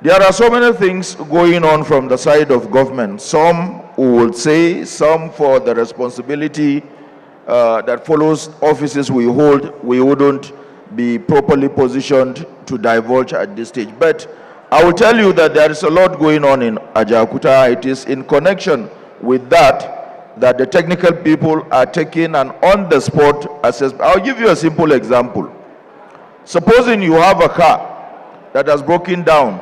There are so many things going on from the side of government. Some would say, some for the responsibility that follows offices we hold, we wouldn't be properly positioned to divulge at this stage. But I will tell you that there is a lot going on in Ajaokuta. It is in connection with that that the technical people are taking an on-the-spot assessment. I'll give you a simple example. Supposing you have a car that has broken down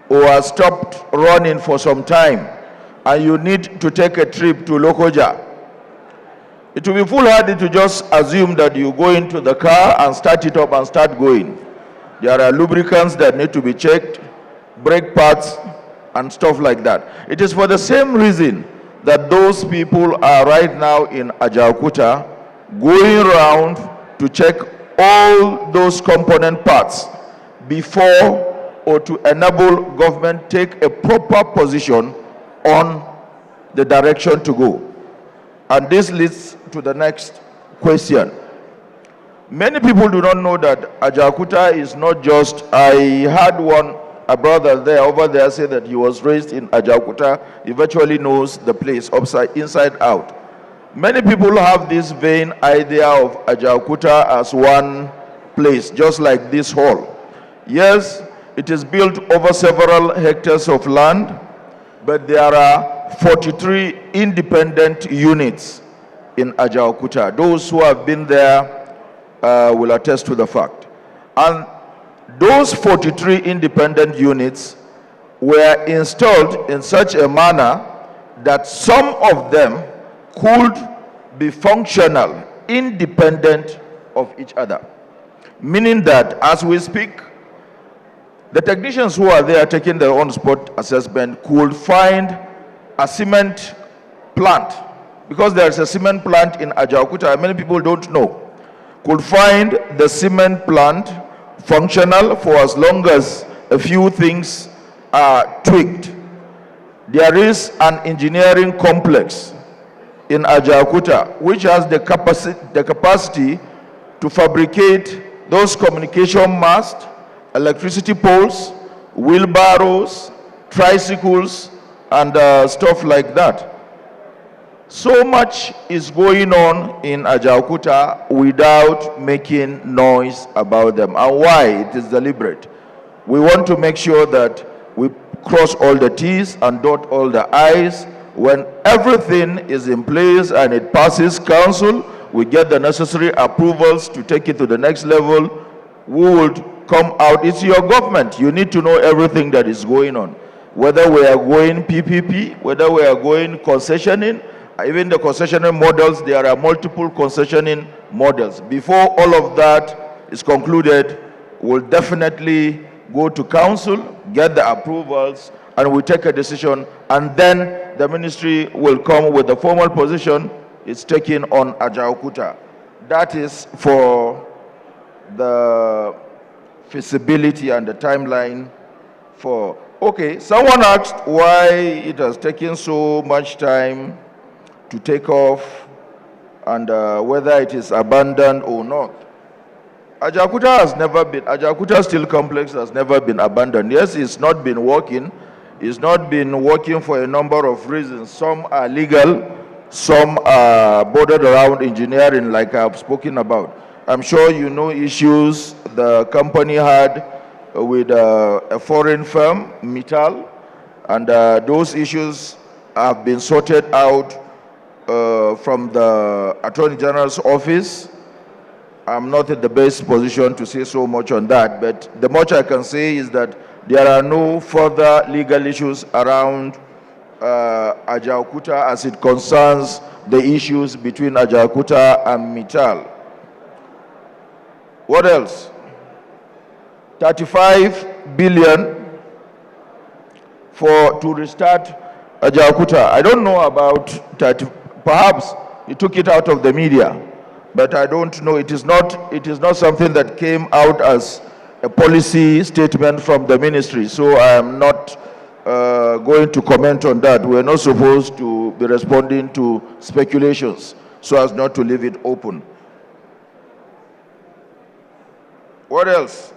or has stopped running for some time, and you need to take a trip to Lokoja. It will be foolhardy to just assume that you go into the car and start it up and start going. There are lubricants that need to be checked, brake pads, and stuff like that. It is for the same reason that those people are right now in Ajaokuta going around to check all those component parts before or to enable government take a proper position on the direction to go. And this leads to the next question. Many people do not know that Ajaokuta is not just, I had a brother there over there say that he was raised in Ajaokuta. He virtually knows the place inside out. Many people have this vain idea of Ajaokuta as one place, just like this hall. Yes, it is built over several hectares of land, but there are 43 independent units in Ajaokuta. Those who have been there will attest to the fact. And those 43 independent units were installed in such a manner that some of them could be functional, independent of each other. Meaning that as we speak, the technicians who are there taking their on-spot assessment could find a cement plant, because there is a cement plant in Ajaokuta, many people don't know, could find the cement plant functional for as long as a few things are tweaked. There is an engineering complex in Ajaokuta which has the capacity to fabricate those communication masts, electricity poles, wheelbarrows, tricycles, and stuff like that. So much is going on in Ajaokuta without making noise about them. And why? It is deliberate. We want to make sure that we cross all the T's and dot all the I's. When everything is in place and it passes council, we get the necessary approvals to take it to the next level, we would come out. It's your government. You need to know everything that is going on. Whether we are going PPP, whether we are going concessioning, even the concessioning models, there are multiple concessioning models. Before all of that is concluded, we'll definitely go to council, get the approvals, and we take a decision, and then the ministry will come with the formal position it's taking on Ajaokuta. That is for the feasibility and the timeline for. Okay, someone asked why it has taken so much time to take off and whether it is abandoned or not. Ajaokuta Steel Complex has never been abandoned. Yes, it's not been working. It's not been working for a number of reasons. Some are legal, some are bordered around engineering, like I've spoken about. I'm sure you know issues the company had with a foreign firm, Mittal, and those issues have been sorted out from the Attorney General's office. I'm not in the best position to say so much on that, but the much I can say is that there are no further legal issues around Ajaokuta as it concerns the issues between Ajaokuta and Mittal. What else? 35 billion to restart Ajaokuta. I don't know about 30, perhaps he took it out of the media, but I don't know. It is not something that came out as a policy statement from the ministry, so I am not going to comment on that. We're not supposed to be responding to speculations so as not to leave it open. What else?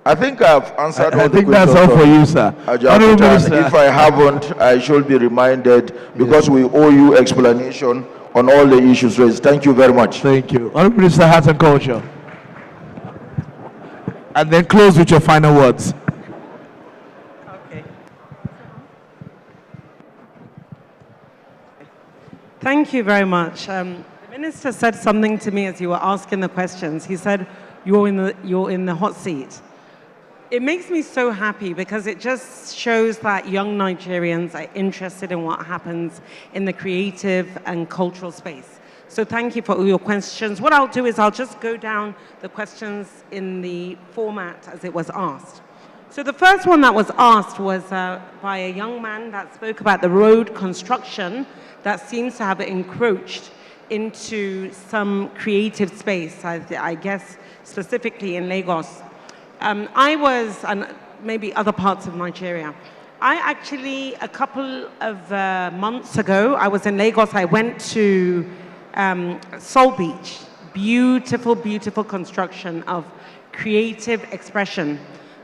I think I've answered all the questions. I think that's all for you, sir. Ajaokuta. If I haven't, I should be reminded, because we owe you explanation on all the issues raised. Thank you very much. Thank you. Honorable Minister, Arts and Culture. And then close with your final words. Okay. Thank you very much. The minister said something to me as you were asking the questions. He said, you're in the hot seat. It makes me so happy because it just shows that young Nigerians are interested in what happens in the creative and cultural space. So thank you for all your questions. What I'll do is I'll just go down the questions in the format as it was asked. So the first one that was asked was by a young man that spoke about the road construction that seems to have encroached into some creative space, I guess specifically in Lagos. I was, and maybe other parts of Nigeria, I actually, a couple of months ago, I was in Lagos. I went to Soul Beach. Beautiful, beautiful construction of creative expression.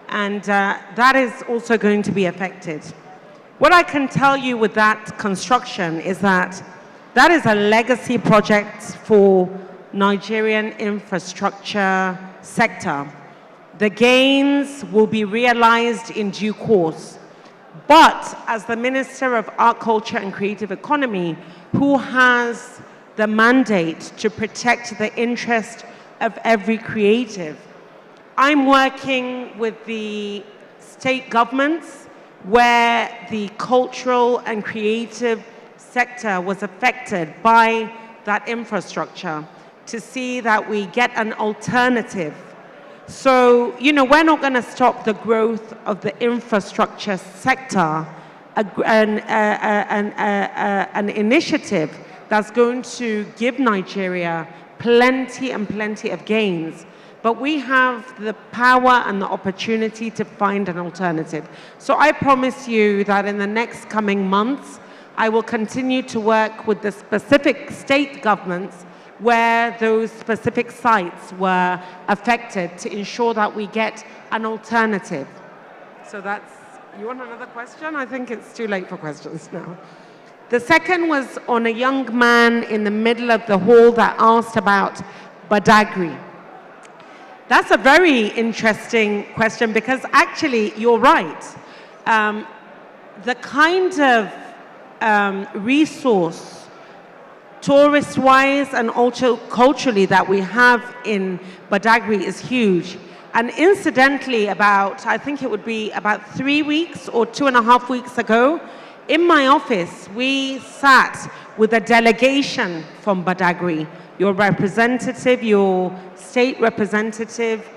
And that is also going to be affected. What I can tell you with that construction is that that is a legacy project for Nigerian infrastructure sector. The gains will be realized in due course. But as the Minister of Art, Culture and Creative Economy, who has the mandate to protect the interest of every creative, I'm working with the state governments where the cultural and creative sector was affected by that infrastructure to see that we get an alternative. So, we're not going to stop the growth of the infrastructure sector, an initiative that's going to give Nigeria plenty and plenty of gains. But we have the power and the opportunity to find an alternative. So I promise you that in the next coming months, I will continue to work with the specific state governments where those specific sites were affected to ensure that we get an alternative. So you want another question? I think it's too late for questions now. The second was on a young man in the middle of the hall that asked about Badagry. That's a very interesting question because actually you're right. The kind of resource, tourist-wise and also culturally, that we have in Badagry is huge. And incidentally, I think it would be about 3 weeks or 2.5 weeks ago, in my office, we sat with a delegation from Badagry, your representative, your state representative,